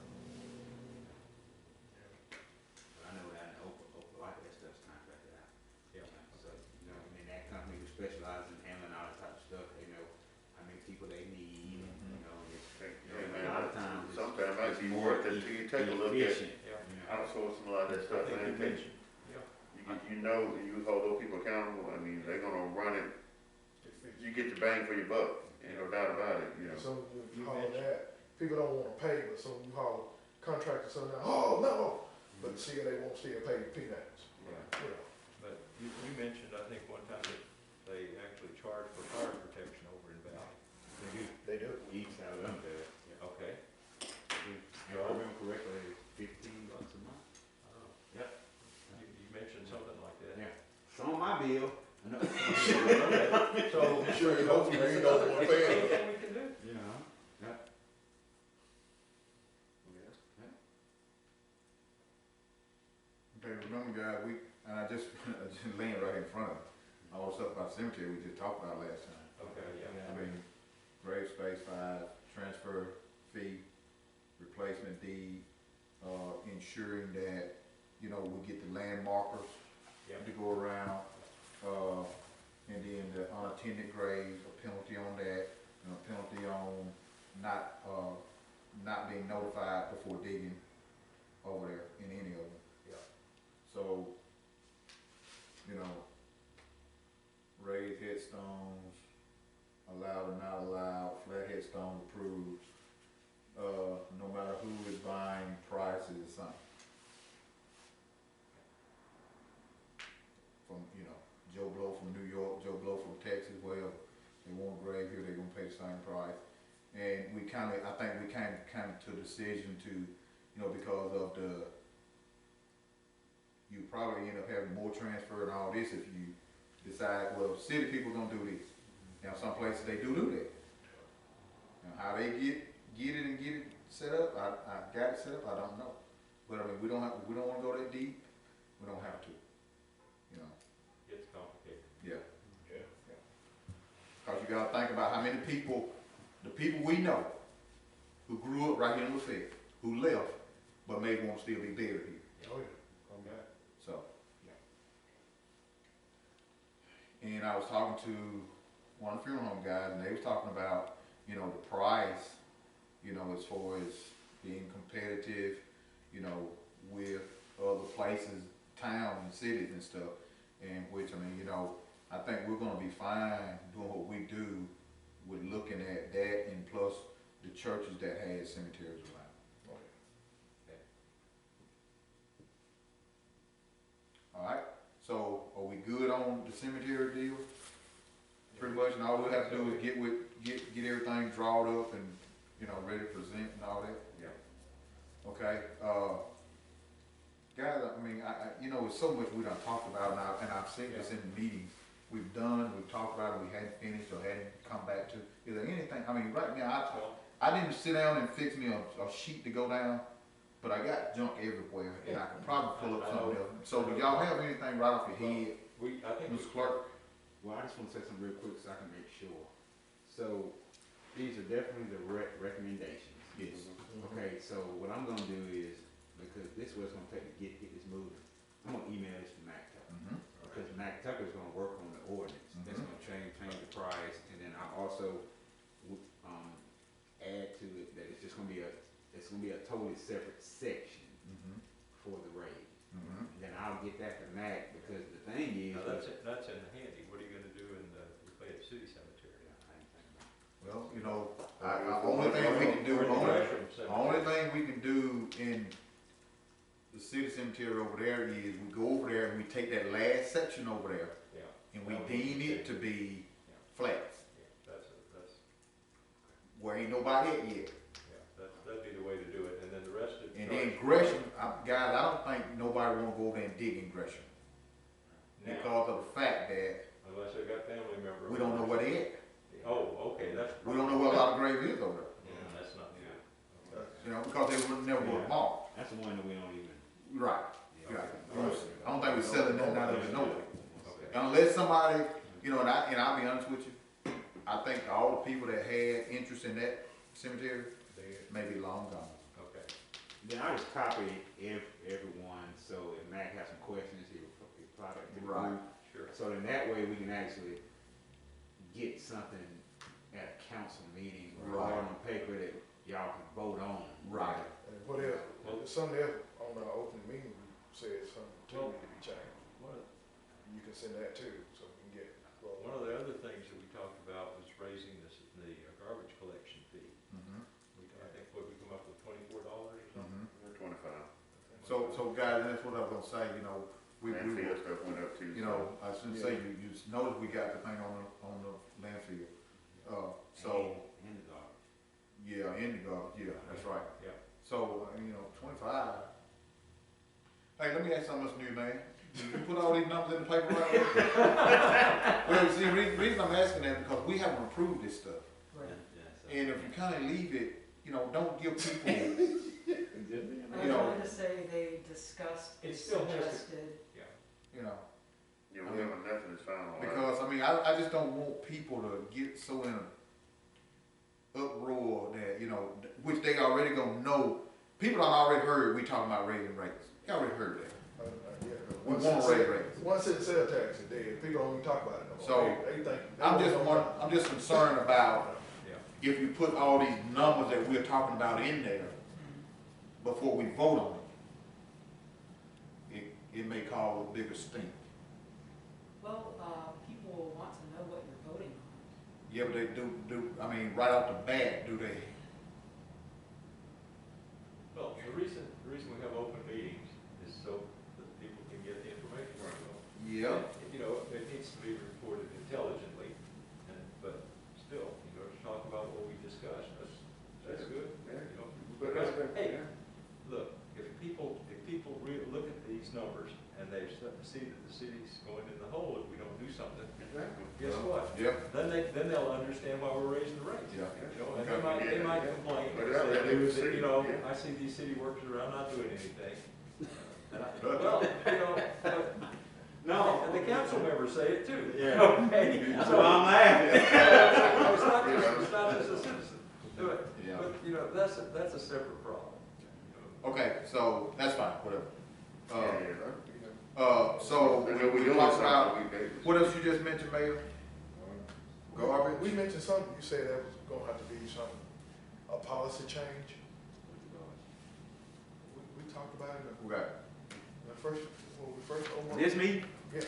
But I know that in Opelika, that stuff's contracted out. Yeah. So, you know, and then that company who specializes in handling all that type of stuff, they know how many people they need, you know, and it's, Hey, you know, man, a lot of times it's. sometimes it might it's be more worth it till you take a look at efficient, Yeah. you know. outsourcing a lot of that stuff, I think man. you mentioned, yeah. You know, you hold those people accountable, I mean, they're gonna run it you get your bang for your buck, ain't no doubt about it, you know. So you haul that, people don't wanna pay, but so you haul contractors, so now, oh, no, but see, they won't still pay peanuts, Right. you know. But you mentioned, I think one time that they actually charge for fire protection over in Valley. They do, They do. each out of them does. Okay. If I remember correctly, it's $15 a month. Oh. Yep. You mentioned something like that. Yeah. It's on my bill. No. So, sure, you don't wanna pay it. Anything we can do. You know, yeah. Okay, remember guys, and I just laying right in front of me, all the stuff about cemetery we just talked about last time. Okay, yeah. I mean, grave space 5, transfer fee, replacement deed, ensuring that, you know, we get the land markers Yep. to go around, and then the unattended graves, a penalty on that, and a penalty on not being notified before digging over there in any of them. Yeah. So, you know, raised headstones, allowed or not allowed, flat headstone approved, no matter who is buying, price is the same. From, you know, Joe Blow from New York, Joe Blow from Texas, wherever, they want a grave here, they're gonna pay the same price. And we I think we came to a decision to, you know, because of you probably end up having more transfer and all this if you decide, well, city people gonna do this. Now, some places they do that. Now, how they get it set up, I got it set up, I don't know. But I mean, we don't wanna go that deep, we don't have to, you know, It's complicated. yeah. Yeah. Cause you gotta think about how many people, the people we know, who grew up right here in LaFayette, who left, but maybe won't still be buried here, Oh, yeah. Okay. so. And I was talking to one of the funeral home guys, and they was talking about, you know, the price, you know, as far as being competitive, you know, with other places, towns and cities and stuff, and which, I mean, you know, I think we're gonna be fine doing what we do with looking at that and plus the churches that had cemeteries around. Oh, yeah. All right, so are we good on the cemetery deal? Pretty much, and all we have to do is get everything drawn up and, you know, ready to present and all that? Yeah. Okay, guys, I mean, you know, it's so much we done talked about, and I've seen this in the meetings we've talked about it, we hadn't finished or hadn't come back to. Is there anything, I mean, right now, I didn't sit down and fix me a sheet to go down, but I got junk everywhere, and I could probably pull up something else. So do y'all have anything right off your head, I think Mr. Clerk? Well, I just want to say something real quick so I can make sure. So, these are definitely the recommendations. Yes. Okay, so what I'm gonna do is, because this is what it's gonna take to get this moving, I'm gonna email this to Mac Tucker. Mm-hmm. Because Mac Tucker's gonna work on the ordinance, that's Mhm. gonna change the price, and then I also, add to it that it's gonna be a totally separate section Mm-hmm. for the raid. Mm-hmm. And then I'll get that to Mac, because the thing is. Now, that's in handy. What are you gonna do in the Lafayette City Cemetery? I ain't thinking about it. Well, you know, only thing we can do, Or the Gresham the Cemetery? only thing we can do in the city cemetery over there is we go over there and we take that last section over there Yeah, and we deem it to be flats, yeah, that's, where ain't nobody at yet. yeah, that'd be the way to do it, and then the rest of. And then Gresham, guys, I don't think nobody wanna go over there and dig in Gresham Now, because of the fact that unless they've got family members. we don't know where they at. Oh, okay, that's. We don't know where a lot of graves is over there, Yeah, that's not good. Okay. you know, because they would never would marked. That's the one that we don't even. Right, right. I don't think we're selling nothing out of it nowhere. Okay. Unless somebody, you know, and I'll be honest with you, I think all the people that had interest in that cemetery may be long gone. Okay. Then I just copy everyone, so if Mac has some questions, he'll reply back to the Right. group. Sure. So then that way we can actually get something at a council meeting or Right. on paper that y'all can vote on. Right. And what else, there's something else on our opening meeting, we said something too need to be changed. One of, You can send that too, so we can get. one of the other things that we talked about so guys, and that's what I was gonna say, you know, we, Landfill stuff went up too. you know, I shouldn't say, you just noticed we got the thing on the landfill. So, In the garden. yeah, in the garbage, yeah, that's right. Yeah. So, you know, 25. Hey, let me ask something else new, man. Did you put all these numbers in the paper right away? Well, see, reason I'm asking that because we haven't approved this stuff. Right. And if you kinda leave it, you know, don't give people, I You know- wanted to say they discussed, It still has to- suggested, you know, Yeah, we haven't nothing that's found on that. because, I mean, I just don't want people to get so in an uproar that, you know, which they already gonna know. People done already heard we talking about raising rates. They already heard that. Yeah. We Once want it's to raise said- rates. Once it's sales tax is dead, people don't even talk about it no more. So, They think. I'm just concerned about Yeah. if you put all these numbers that we're talking about in there before we vote on it may cause a bigger stink. well, people will want to know what you're voting on. Yeah, but they do, I mean, right off the bat, do they? Well, the reason we have open meetings is so that people can get the information right away. Yeah. You know, it needs to be reported intelligently, but still, you know, to talk about what we discussed, that's good, Yeah. you know. But Because, that's, hey, yeah. look, if people look at these numbers and they see that the city's going in the hole if we don't do something, Exactly. guess what? Yeah. Then they'll understand why we're raising the rates. Yeah. You know, and Okay. they might Yeah. complain, But if they they do, see, that, you know, yeah. I see these city workers around not doing anything. Well, you know, but, no, and the council members say it too. Yeah. Okay, That's so, why I'm laughing. it's not just a citizen, do it, Yeah. but, you know, that's a separate problem. Okay, so that's fine, whatever. Yeah, So I know we we doing talked about, something, we, what else you just mentioned, Mayor? Garbage? We mentioned something, you said that was gonna have to be something, a policy change. We talked about it in Okay. the first, when we first opened. This meeting? Yeah.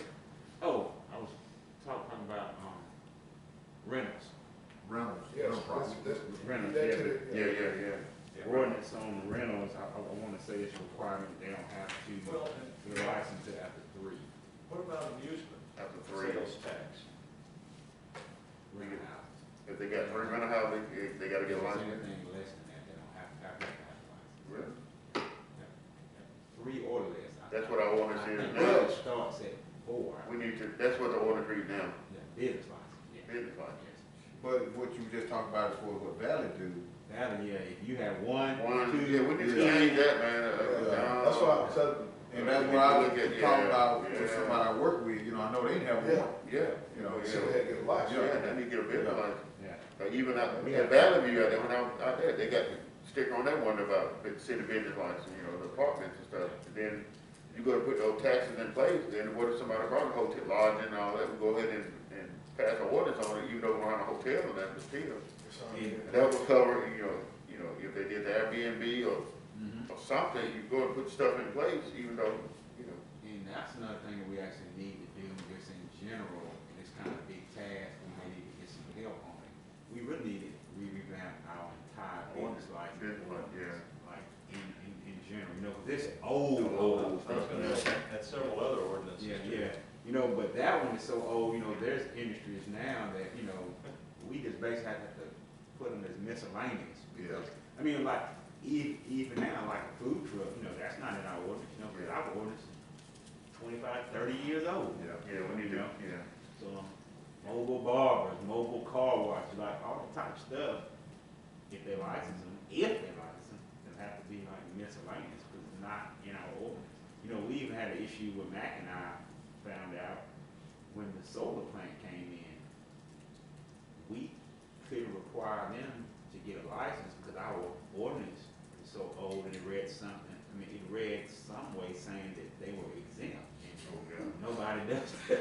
Oh, I was talking about, rentals. Reynolds. Yes, no problem. Rentals, that yeah. to the- yeah, yeah. Ordinance on rentals, I wanna say it's a requirement, they don't have to, Well, get a license till after 3. what about amusement, After 3, sales tax? Rent out. if they got 3 rental houses, they gotta get a license. Anything less than that, they don't have to have a license. Really? 3 or less. That's what our ordinance I is think now. it starts at 4. We need to, that's what the ordinance reads now, Yeah, business license, yeah. business license. Yes. But what you just talked about is for what Valley do. That, yeah, if you have one, One, two. yeah, we need to Yeah. change that, man. That's why I'm telling you. And that's what I was Look at- talking yeah, about with yeah. somebody I work with, you know, I know they didn't have Yeah. one. Yeah, You know, So we had to get a license. yeah, they need to get a business license. Yeah. Even out, We at have- Valley View out there, when I was out there, they got the sticker on that one about the city business license, you know, the apartments and stuff. And then you go to put those taxes in place, then what if somebody brought a hotel lodge and all that, we go ahead and pass an ordinance on it, even though we're on a hotel and that, but still. That would cover, you know, if they did the Airbnb or something, you go and put stuff in place, even though, you know. And that's another thing that we actually need to do, just in general, and it's kind of a big task, we may need to get some help on it. We really need to revamp our entire business license. Business license, yeah. Like, in general, you know, 'cause this old I was stuff. gonna say, and several other ordinances Yeah, too. yeah, you know, but that one is so old, you know, there's industries now that, you know, we just basically have to put them as miscellaneous. Yeah. I mean, like, even now, like a food truck, you know, that's not in our ordinance, you know, because our ordinance is 25, 30 years old. Yeah, we need to, yeah. So, mobile barbers, mobile car washes, like all the type of stuff, if they license them, they'll have to be like miscellaneous, because it's not in our ordinance. You know, we even had an issue with Mac and I found out when the solar plant came in, we couldn't require them to get a license because our ordinance is so old and it read something, I mean, it read some way saying that they were exempt. And nobody does that.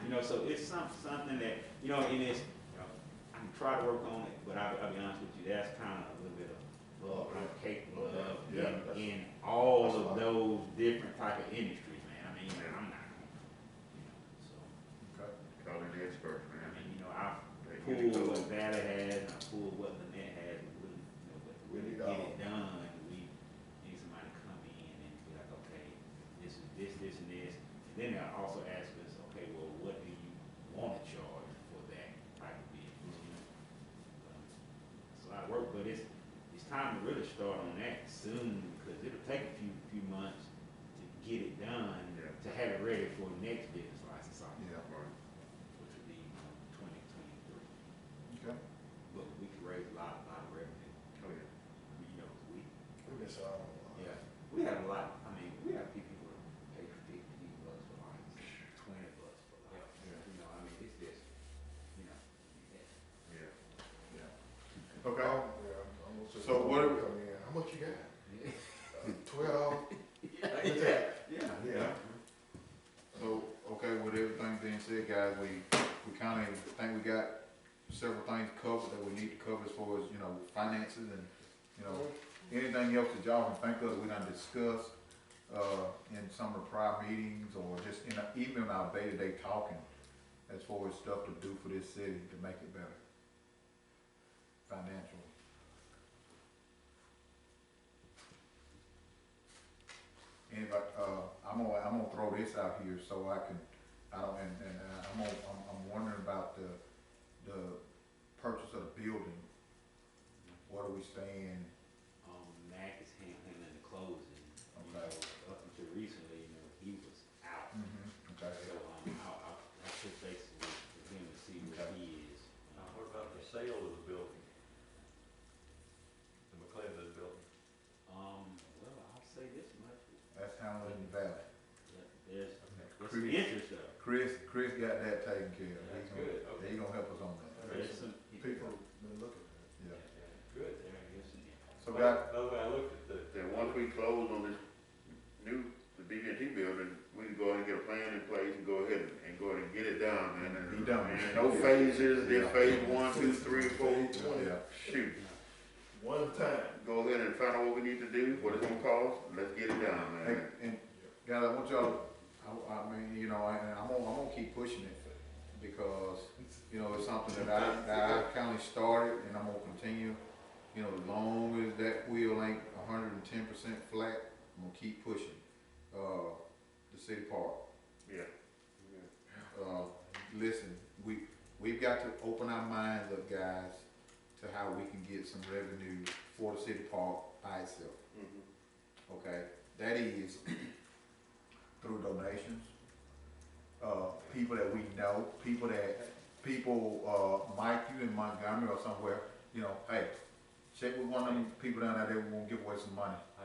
You know, so it's something that, you know, and it's, you know, I can try to work on it, but I'll be honest with you, that's kind of a little bit of love I'm capable of Yeah. in all of those different type of industries, man. I mean, I'm not, you know, so, Call it the experts, I man. mean, you know, I They pull need to go. what Valley has, and I pull what Lynette has, and really, you know, but to really We need get all. it done, we need somebody to come in and be like, but it's time to really start on that soon, because it'll take a few months to get it done, Yeah. to have it ready for the next business license, Yeah, which would be 2023. okay. But we could raise a lot of revenue, Oh, yeah. you know, we, We miss out on a lot. yeah, we have a lot, I mean, we have people who pay $50 for lights, $20 for lights, Yeah. you know, I mean, it's just, you know, Yeah. Yeah. Okay, Yeah, I'm gonna say. So what- Come in, how much you got? yeah. 12? yeah. So, okay, with everything being said, guys, we kinda think we got several things covered that we need to cover as far as, you know, finances and, you know, anything else that y'all can think of that we done discussed, in some of the prior meetings or just even in our day-to-day talking as far as stuff to do for this city to make it better financially. Anybody, I'm gonna throw this out here so I can, I'm wondering about the purchase of the building. What are we staying? Mac is handling the closing, you know, Okay. up until recently, you know, he was out. Okay. So, I'll touch base with him to see where he is. What about the sale of the building? The McClendon building? Well, I'll say this much, That's handled in the valley. that there's some Chris. interest though. Chris got that taken care of. That's good, okay. He gonna help us on that. There's some, People been looking at it. Yeah. Good. there's some interest. So By got, the way, I looked at the, Then once we close on this the BB&T building, we can go ahead and get a plan in place and go ahead and get it done, man. Be done. And no phases, this Yeah. phase 1, 2, 3, 4. yeah, Shoot, One time. go ahead and find out what we need to do, what it's gonna cost, let's get it done, man. and guys, I want y'all, I mean, you know, and I'm gonna keep pushing it because, you know, it's something that I kinda started and I'm gonna continue. You know, as long as that wheel ain't 110% flat, I'm gonna keep pushing. The city park. Yeah. Listen, we've got to open our minds up, guys, to how we can get some revenue for the city park by itself, Mhm. okay? That is through donations, people that we know, Mike, you in Montgomery or somewhere, you know, hey, check with one of them people down there, they won't give away some money. I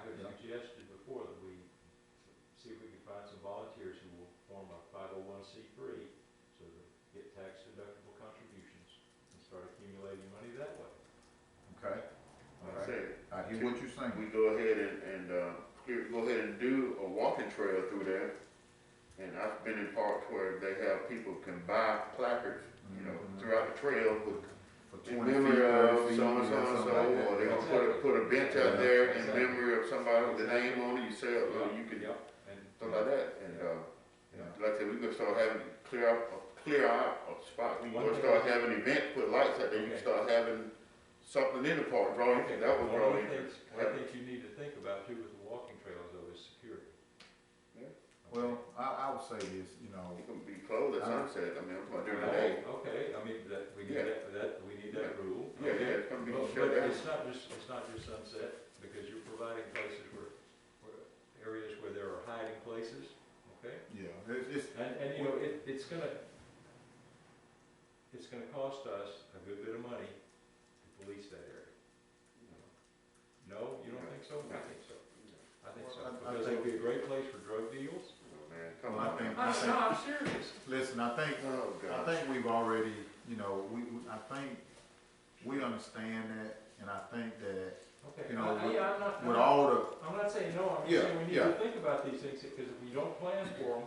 had Yeah. suggested before that we see if we can find some volunteers who will form a 501c3 so that get tax deductible contributions and start accumulating money that way. Okay? Like I Alright, said, I hear what you're saying. we go ahead and go ahead and do a walking trail through there. And I've been in parks where they have people can buy placards, you know, Mhm. throughout the trail with For in 20 memory feet, 30 of feet, so and yeah, so and something so, like that. or they're gonna put a bench out there in memory of somebody with the name on it, you say, oh, you can, Yep, and stuff like that, and, Yeah. like I said, we gonna start having, clear out a spot, we gonna start having events, put lights out there, you can Okay. start having something in the park, draw Okay, interest, that would one draw of the interest. things, one of the things you need to think about too with the walking trails though is security. Yeah. Well, I would say this, you know, It can be closed at sunset, I mean, I'm talking during the day. Okay, I mean, we need Yeah. we need that rule. Yeah, Okay. yeah, it's gonna be But shut down. it's not just sunset, because you're providing places where areas where there are hiding places, okay? yeah, it's, And you know, it's gonna cost us a good bit of money to police that area. No, you don't think so? I think so. I think so, Well, I because it would be a great place for drug deals. Oh, man, come Well, I on. think- No, I'm serious. listen, I think Oh, I God. think we've already, you know, I think we understand that, and I think that Okay, You know, yeah, I'm not. with all the, I'm not saying no, I'm just Yeah, saying we need yeah. to think about these things, because if we don't plan for them,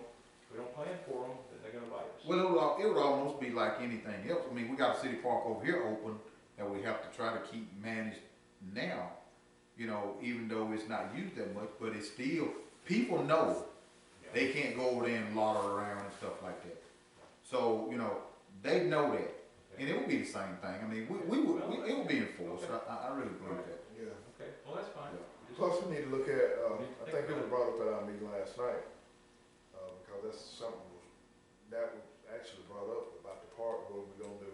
then they're gonna bite us. well, it would almost be like anything else. I mean, we got a city park over here open that we have to try to keep managed now, you know, even though it's not used that much, but it's still, people know they can't go over there and loiter around and stuff like that. So, you know, they know that. And it would be the same thing. I mean, it would be enforced. I really believe that. Yeah. Okay, well, that's fine. Yeah. Plus, we need to look at, I think it was brought up at our meeting last night, because that's something that was actually brought up about the park, what we're gonna do,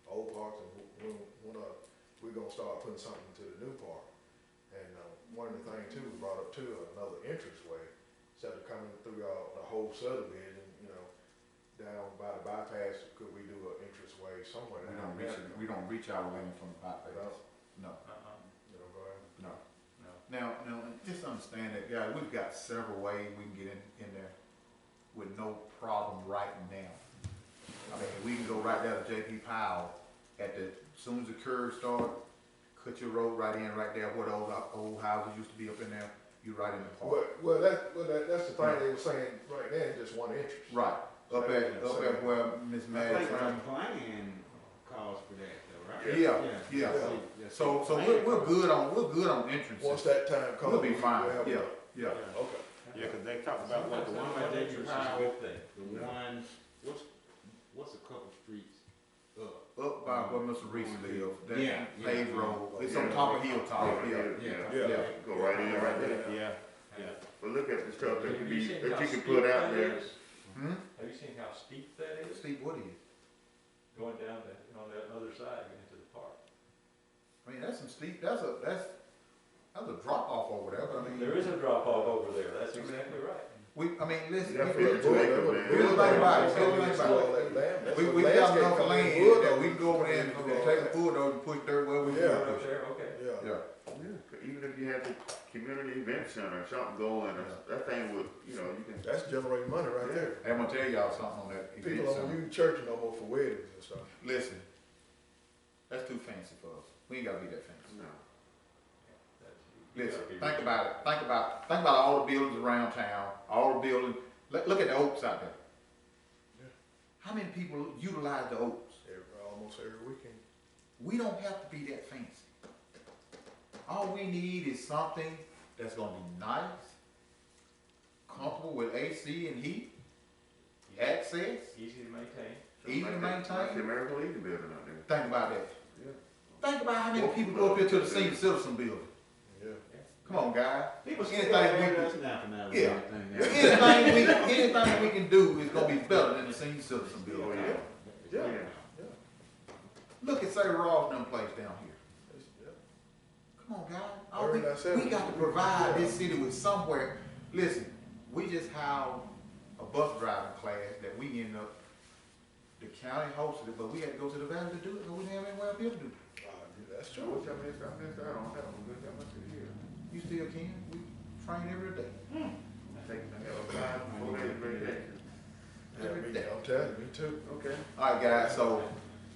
old parks, and when we we're gonna start putting something to the new park. And, one of the things too, we brought up too, another entranceway, instead of coming through the whole subdivision, you know, down by the bypass, could we do an entranceway somewhere? We don't reach our way from the bypass. No, You know, go ahead. no. No. Now, just understand that, guys, we've got several ways we can get in there with no problem right now. I mean, we can go right there to JP Powell as soon as the curve start, cut your road right in, right there where the old houses used to be up in there, you right in the park. That's the thing they were saying right there, just one entrance. Right, up at where Miss I Maggie's think the from. plan calls for that though, right? Yeah. So we're good on entrances. Once that time comes. We'll be fine, we'll have a- yeah. Okay. Yeah, cause they talked about what the one by Entrance JP is a Powell, good thing. the one, what's a couple streets up? Up by where Mr. Reese lives, that Yeah, paved yeah. road, it's Yeah. on top of Hilltop, yeah. Yeah. Go right in, right there. Yeah. But look at the stuff that Have you seen how you can steep put out that there. is? Hmm? Have you seen how steep that is? Steve, what is? Going down on that other side into the park. I mean, that's some steep, that's a drop off over there, but I mean. There is a drop off over there, that's exactly right. Listen, That's we- what it's like, man. Here's the thing about it, we got enough land that we can go over there and take a bulldozer and push dirt where we Yeah. want Up to. there, okay. Yeah. Yeah, even if you had the community event center or something going, that thing would, you know, you can. That's generating money right there. I'm gonna tell y'all something on that event People don't center. use church no more for weddings and stuff. Listen, that's too fancy for us. We ain't gotta be that fancy. No. Listen, think about it. Think about all the buildings around town, all the buildings. Look at the Oaks out there. Yeah. How many people utilize the Oaks? Almost every weekend. We don't have to be that fancy. All we need is something that's gonna be nice, comfortable with AC and heat, access, Easy to maintain. easy to Like the maintain. American Legion building out there. Think about that. Yeah. Think about how many people go up here to the senior citizen building. Yeah. Come on, guys. People still Anything have we us can- now for now. Yeah. Everything. Anything we can do is gonna be better than the senior citizen Oh, building. yeah. Yeah. Look at Sarah Ross and them place down here. Yeah. Come on, guys. Everything I said, We got to provide this city with somewhere. Listen, we just housed a bus driving class that we ended up, the county hosted it, but we had to go to the valley to do it, but we didn't have anywhere up here to do it. That's So true. what I missed out on that one, good, that much of the year. You still can, we train every day. I think I have a 5 4 days vacation. Yeah, I'm telling you, me too. Okay. All right, guys, so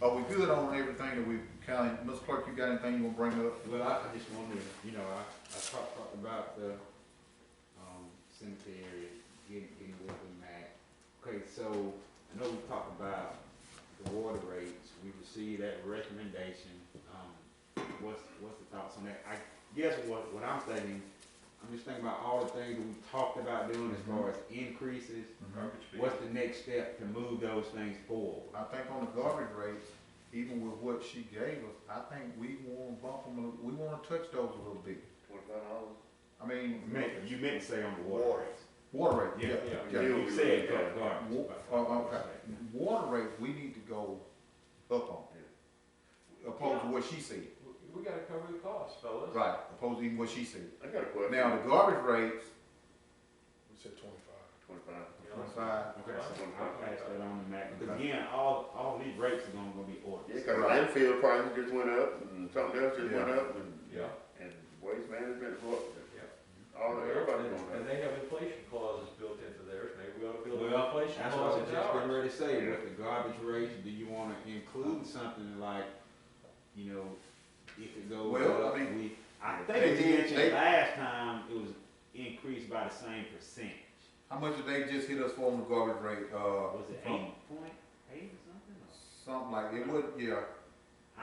are we good on everything that we kind of, Ms. Clerk, you got anything you want to bring up? Well, I just wanted to, I talked about the, cemetery, getting with the MAC. Okay, so, I know we talked about the water rates, we received that recommendation, what's the thoughts on that? I guess what I'm thinking, I'm just thinking about all the things that we talked about doing as far as increases, Garbage fee. what's the next step to move those things forward? I think on the garbage rates, even with what she gave us, I think we want to bump them, we want to touch those a little bit. $25. I mean, You meant to say on the water rates. water rate, Yeah, yeah. You said garbage. Okay, water rate, we need to go up on, opposed to what she said. We gotta cover the cost, fellas. Right, opposed to even what she said. I got a question. Now, the garbage rates, We said 25. 25. 25, Okay, so I'll pass that on to Matt, because again, all these rates are gonna be Yeah, ordered. cause landfill prices just went up and something else just went Yeah. up and, Yeah. and waste management, Yeah. all everybody's going And up. they have inflation clauses built into theirs, maybe we ought to build an Well, inflation that's what I clause was into just getting ours. ready to say, Yeah. with the garbage rates, do you wanna include something like, if it goes Well, up, I mean, I they think we did- mentioned they- last time, it was increased by the same percentage. how much did they just hit us for on the garbage rate? Was it 8.8 or something? Something like, it would, yeah,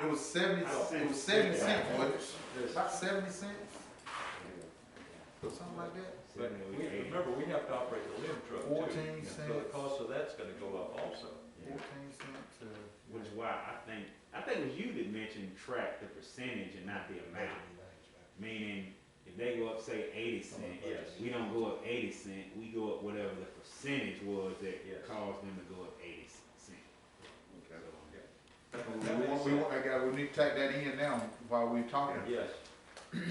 it was 70, I don't it was think- 70 cents, wasn't it? About 70 cents, something like that? Remember, we have to operate the limb truck too. 14 So the cents. cost of that's gonna go up also. 14 cents to. Which is why I think it was you that mentioned track the percentage and not the amount. Meaning, if they go up, say 80 cents, Yes. we don't go up 80 cents, we go up whatever the percentage was that Yes. caused them to go up 80 cents. Okay. So, That makes we want that guy, we need to take that in now while we're talking. Yes. Yeah,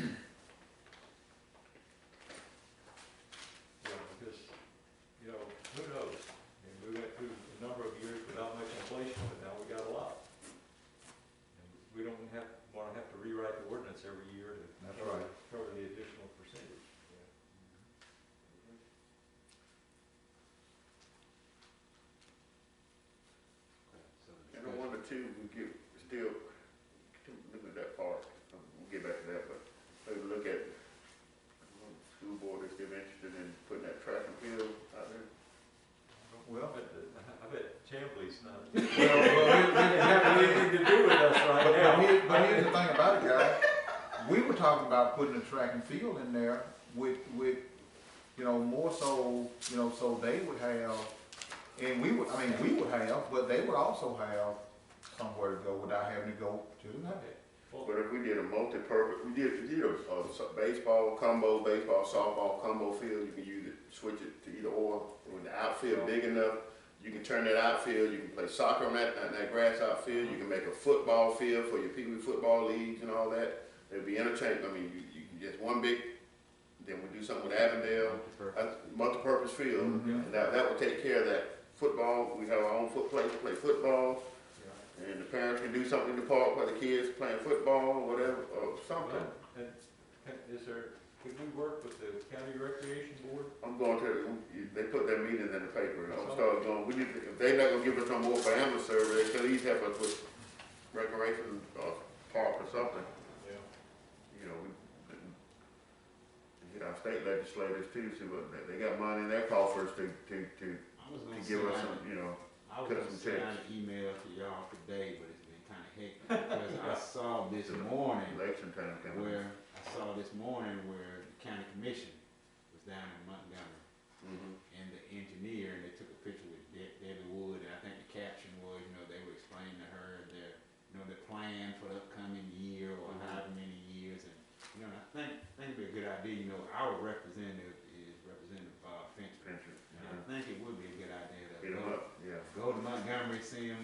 because, you know, who knows? I mean, we went through a number of years without much inflation, but now we got a lot. And we don't wanna have to rewrite the ordinance every year to That's right. cover the additional percentage. And I wonder too, we get, still, look at that part, we'll get back to that, but maybe look at, school board is still interested in putting that track and field out there. Well, I bet Chambly's not. well, Doesn't have anything to do with us right now. but here's the thing about it, guys. We were talking about putting a track and field in there with, you know, more so, you know, so they would have, and we would have, but they would also have somewhere to go without having to go to the net. But if we did a multi-purpose, we did a baseball combo, baseball, softball combo field, you can use it, switch it to either or. When the outfield big enough, you can turn that outfield, you can play soccer on that grass outfield, you can make a football field for your Pee Wee football leagues and all that. It'd be entertaining, I mean, you can just one big, then we do something with Avondale, multi-purpose field, and that would take care of that football. We have our own place to play football. And the parents can do something in the park where the kids playing football or whatever, or something. And could we work with the county recreation board? I'm going to, they put their meetings in the paper, and I'm starting going, if they're not gonna give us no more for ambulance service, they could at least help us with recreation, park or something. Yeah. You know, we get our state legislators too, see what, they got money in their coffers to give us some, you know. I was gonna send an email to y'all today, but it's been kinda hectic, because I saw this morning Election time coming. where the county commission was down in Montgomery, and the engineer, and they took a picture with Debbie Wood, and I think the caption was, you know, they were explaining to her their, you know, their plan for the upcoming year, or however many years, and, you know, and I think it'd be a good idea, you know, our representative is Representative Bob Fincher, and I think it would be a good idea to Get them up, yeah. go to Montgomery, see him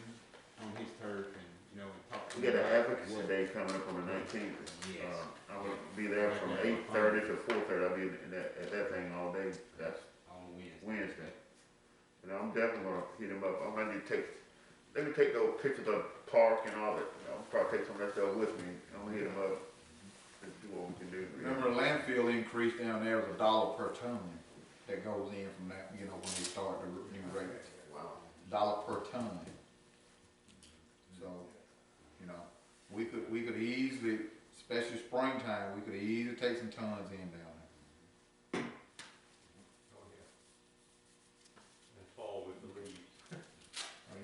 on his turf, and, you know, and talk to We him got an about advocacy what- day coming up on the 19th. Yes. I will be there from 8:30 to 4:30. I'll be at that thing all day. That's on Wednesday. And I'm definitely gonna hit him up. I'm gonna need to let me take those pictures of the park and all that. I'll probably take some of that stuff with me. I'm gonna hit him up and see what we can do. Remember the landfill increase down there was $1 per ton that goes in from that, you know, when we start the new rate. Wow. $1 per ton. So, you know, we could easily, especially springtime, we could easily take some tons in down there. Oh, yeah. And fall with the leaves.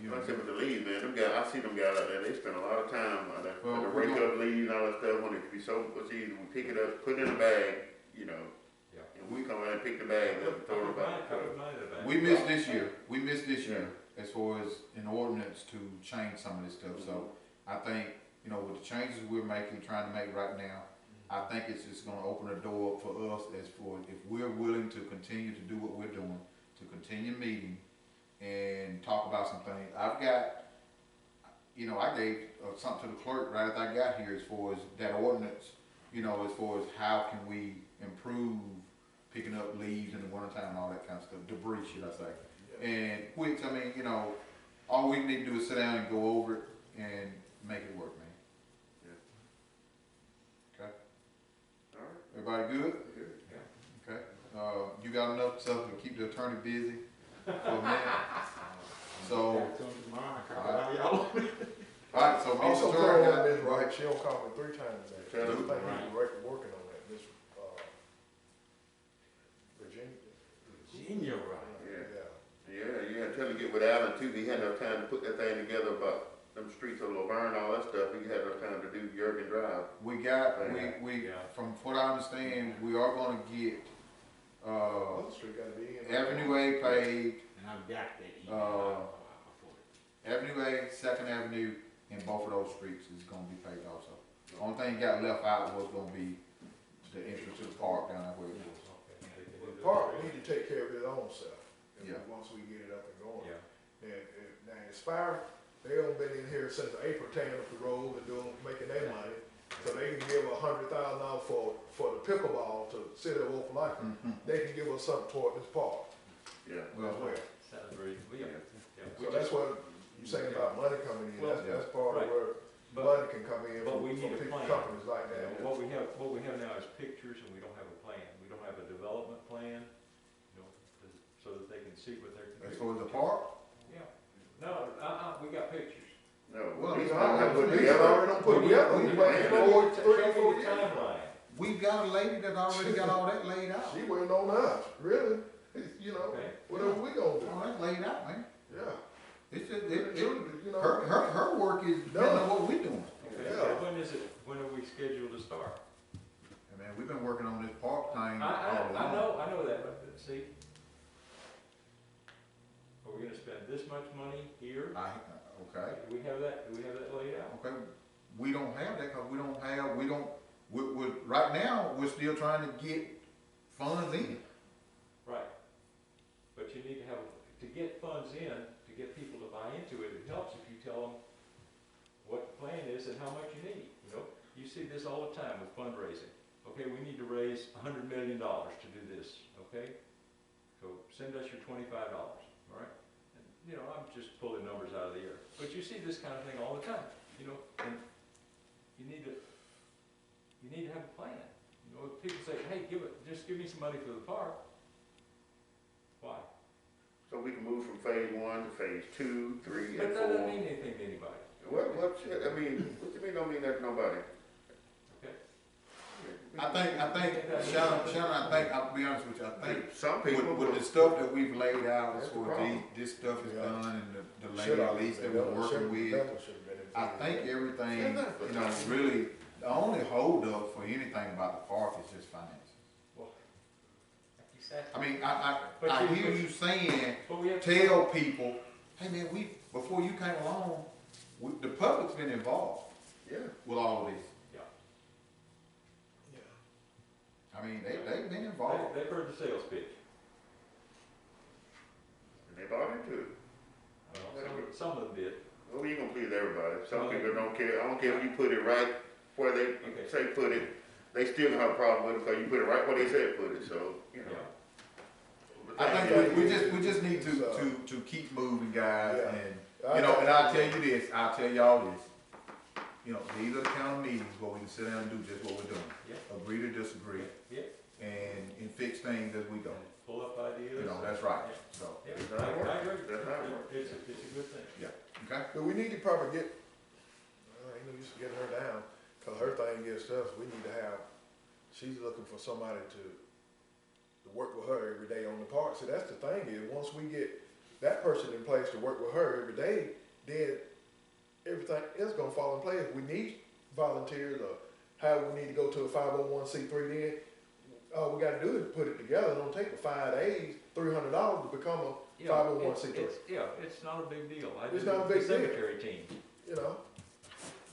You know, Like I said with the leaves, man, them guys, I see them guys out there, they spend a lot of time out there. Well, They we're rake gonna- up leaves and all that stuff, when it can be so much easier, we pick it up, put it in a bag, you know, Yeah. and we come out and pick the bag up and throw it about the truck. we missed this year, as far as an ordinance to change some of this stuff, so I think, you know, with the changes we're making, trying to make right now, I think it's just gonna open the door up for us as for, if we're willing to continue to do what we're doing, to continue meeting and talk about some things. I've got, you know, I gave something to the clerk right after I got here as far as that ordinance, you know, as far as how can we improve picking up leaves in the wintertime and all that kind of stuff, debris, should I say. And which, I mean, you know, all we need to do is sit down and go over it and make it work, man. Okay, All right. everybody good? Good. Okay, you got enough stuff to keep the attorney busy for a minute? So, Talk to him tomorrow, I call out y'all. alright, so Mr. Also, tell Attorney, her Ms. Wright, she don't call me 3 times a day. Tell her. I think he's working on that, Miss, Virginia. Virginia, right. Yeah, tell him to get with Alan too, he had enough time to put that thing together about them streets of Laverne, all that stuff, he had enough time to do Jurgen Drive. we got, Yeah. from what I understand, we are gonna get, Other street gotta be in. Avenue A paved, And I've got that email for it. Avenue A, Second Avenue, and both of those streets is gonna be paved also. The only thing got left out was gonna be the entrance to the park down there where it was. The park need to take care of its own self, Yeah. once we get it up and going. Yeah. And, now, as far, they haven't been in here since April tearing up the road and making their money. So they can give $100,000 for the pickleball to city of Opelika. They can give us something toward this park Yeah. as well. Sounds very, yeah. So that's what you're saying about money coming in, Well, that's part of right. where But- money can come in but from we need a people, plan. companies like You that. know, what we have now is pictures and we don't have a plan. We don't have a development plan, you know, so that they can see what they're. As far as the park, Yeah. No, we got pictures. No, Well, we He's don't have already put together. don't put together, we- he's we- waiting we- for Show 3 or me 4 the years. timeline. we got a lady that already got all that laid out. She waiting on us, really, you know, Okay. whatever we gonna do, All that's laid out, man. yeah. It's just, You know, her work is depending on what we doing. Okay, Yeah. so when are we scheduled to start? And man, we've been working on this park thing all I along. know that, but see, are we gonna spend this much money here? Okay, Do we have that laid out? okay, we don't have that, cause we're, right now, we're still trying to get funds in. Right. But you need to have, to get funds in, to get people to buy into it, it helps if you tell them what the plan is and how much you need, you know? You see this all the time with fundraising. Okay, we need to raise $100 million to do this, okay? So send us your $25, all right? And, you know, I'm just pulling numbers out of the air. But you see this kind of thing all the time, you know, and you need to have a plan. You know, if people say, hey, just give me some money for the park. Why? So we can move from phase 1 to phase 2, 3, But and that doesn't 4. mean anything to anybody. What shit, I mean, what you mean don't mean that to nobody? Okay. I think, Shannon, I'll be honest with you, I think Some people, with the stuff that we've laid out, as That's the far as problem. this stuff is Yeah. done, and the Should lady have at least that been, we're working should- with, that should've been I included. think everything, Yeah, that's you know, what- really, the only holdup for anything about the park is just finances. Exactly. I mean, But I you- hear you saying, But we have tell people, hey man, before you came along, the public's been involved yeah, with all of this. Yeah. Yeah. I mean, they've been involved. They've heard the sales pitch. and they bought into it. Some of them did. Well, you gonna please everybody. Some Well, people don't care. I don't care if you put it right where they Okay. say put it. They still have a problem with it because you put it right where they said put it. So you know. Yeah. I think we just need to keep moving, guys, Yeah. and, you know, and I'll tell you this, I'll tell y'all this. You know, these are the kind of meetings where we can sit down and do just what we're doing. Yeah. Agree to disagree, Yeah. and fix things as we go. And pull up ideas. You know, that's right, so, Yeah, That's how it I works. agree. That's how it works. It's a good thing. okay? But we need to probably get, ain't no use getting her down, cause her thing is stuff, we need to have, she's looking for somebody to work with her every day on the park. So that's the thing is, once we get that person in place to work with her every day, then everything else gonna fall in place. We need volunteers, or how we need to go to a 501c3 then. All we gotta do is put it together. It don't take but 5 days, $300 to become a Yeah, 501c3. it's not a big deal. I It's did not a the big deal. cemetery team. You know,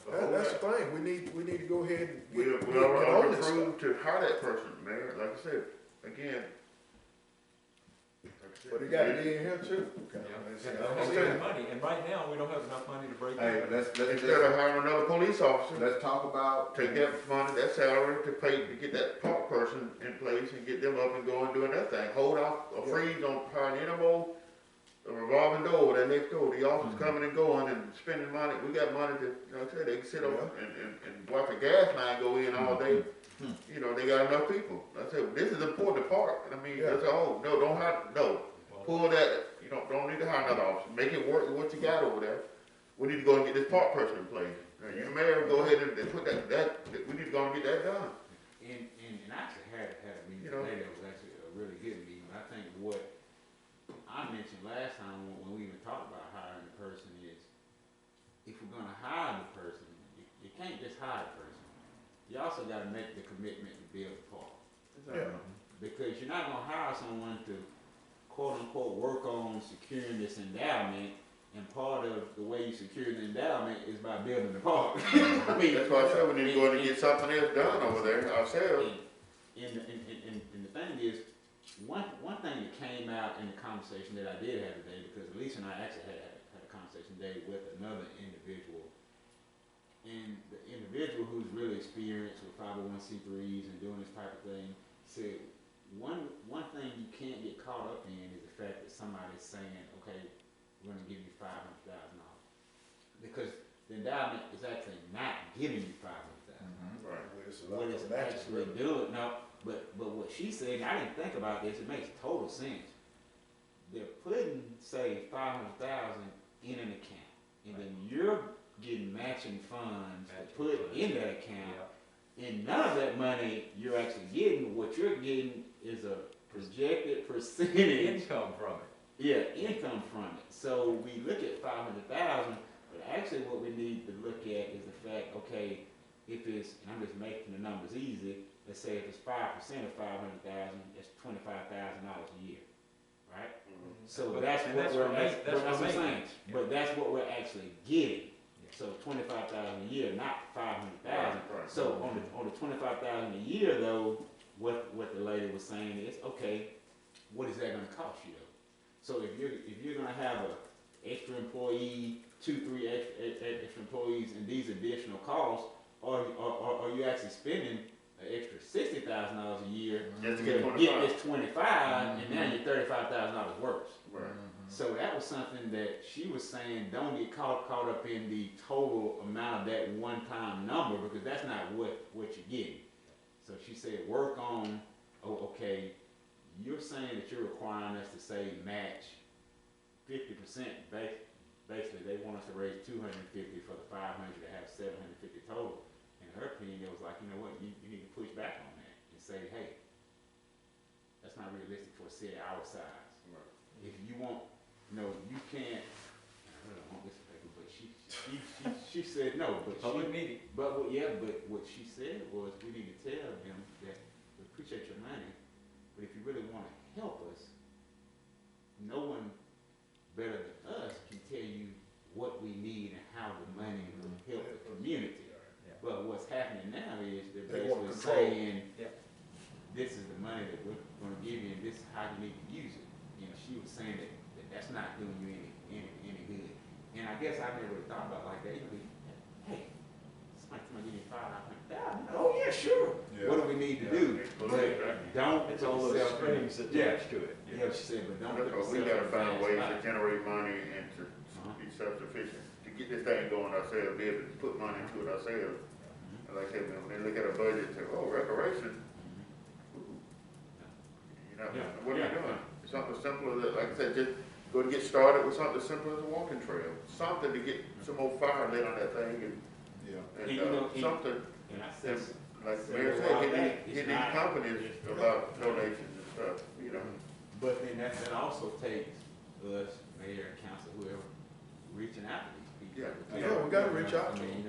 Before that's that, the thing. We need to go ahead and we get already on this stuff. approved to hire that person, Mayor. Like I said, again. But it gotta be in here too. Yeah. It's- And I we understand. have money, and right now, we don't have enough money to break Hey, even. Instead of hiring another police officer, let's talk about, take that money, that salary to pay, to get that park person in place and get them up and going doing their thing. Hold off, or Yeah. freeze on hiring any more, a revolving door, that next door, the officers coming and going and spending money. We got money to, you know, they can sit over and watch a gas line go in all day. You know, they got enough people. I said, this is important to park. I mean, Yeah. that's a whole, no, don't have, no. Well, Pull that, you don't need to hire another officer, make it work with what you got over there. We need to go and get this park person in place. Now, you mayor, go ahead and put that, we need to go and get that done. And I actually had a meeting You know. today that was actually a really good meeting. I think what I mentioned last time when we even talked about hiring the person is, if we're gonna hire the person, you can't just hire the person. You also gotta make the commitment to build the park. Yeah. Because you're not gonna hire someone to quote unquote work on securing this endowment, and part of the way you secure the endowment is by building the park. I mean, That's why I said we need to go ahead and get something else done over there ourselves. And the thing is, one thing that came out in the conversation that I did have today, because Lisa and I actually had a conversation conversation today with another individual. And the individual who's really experienced with 501c3s and doing this type of thing said, one thing you can't get caught up in is the fact that somebody's saying, okay, we're gonna give you $500,000. Because the endowment is actually not giving you $500,000. Right. It's a What lot of it's matches, actually really. doing, no, but what she said, and I didn't think about this, it makes total sense. They're putting, say, 500,000 in an account, and then you're getting matching funds to put in that account. And none of that money you're actually getting. What you're getting is a projected percentage. Income from it. Yeah, income from it. So we look at 500,000, but actually what we need to look at is the fact, okay, if it's, and I'm just making the numbers easy, let's say if it's 5% of 500,000, that's $25,000 a year, right? So But- that's and what that's we're, what that's ma- that's what I'm what saying. maintenance, yeah. But that's what we're actually getting. Yeah. So 25,000 a year, not 500,000. Right. So on the 25,000 a year though, what the lady was saying is, okay, what is that gonna cost you though? So if you're gonna have a extra employee, 2-3 extra employees, and these additional costs, or are you actually spending an extra $60,000 a year Just to to get get 25. this 25, and now you're $35,000 worse? Right. So that was something that she was saying, don't get caught up in the total amount of that one-time number, because that's not what you're getting. So she said, work on, oh, okay, you're saying that you're requiring us to say match 50%, basically they want us to raise 250 for the 500 to have 750 total. In her opinion, it was like, you know what, you need to push back on that and say, hey, that's not realistic for a city our size. Right. If you want, you can't, I really don't want this paper, but she said no, but Public meeting. but what she said was, we need to tell them that we appreciate your money, but if you really wanna help us, no one better than us can tell you what we need and how the money will help the community. Yeah. But what's happening now is they're They want basically control. saying, Yeah. this is the money that we're gonna give you and this is how you need to use it. She was saying that that's not doing you any good. And I guess I never thought about it like that. Hey, somebody give me $500,000. Oh yeah, sure. Yeah. What do we need to do? But don't It's put all those yourself in- strings Yeah. attached to it. Yeah, she said, but don't put Because yourself we gotta in a find bad ways to spot. generate money and to Uh-huh. be self-sufficient, to get this thing going ourselves, be able to put money into it ourselves. And like I said, when they look at a budget, say, oh, reparation, Mhm. ooh. You know, Yeah. what are Yeah. you doing? Something simple as, like I said, just go to get started with something simple as a walking trail, something to get some more fire lit on that thing and, Yeah. And, you know, something, And I said, like So Mayor a said, while hit back, these, it's hit these not- companies it's- about donations and stuff, you know. but then that also takes us, mayor, council, whoever, reaching out to these people. Yeah. Yeah, we gotta reach out to I mean,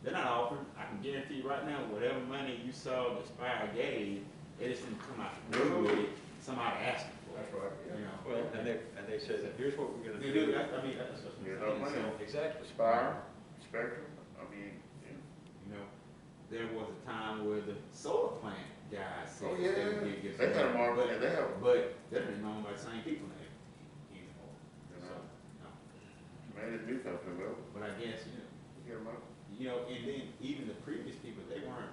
they're not offering, I can guarantee you right now, whatever money you saw that Spire gave, they just didn't come out the blue with it, somebody asked them for it. That's right, You know? Well, and they said that here's what we're gonna They do. do, that's what I'm Yeah, saying, no, so, Exactly. Spire, Spectrum, I mean, you know, there was a time where the solar plant guys said Oh, they yeah. would give they some got a money, market, and they have, but they're not owned by the same people anymore, you so, know, no. man, this new company, well, But I guess, get them out. and then even the previous people, they weren't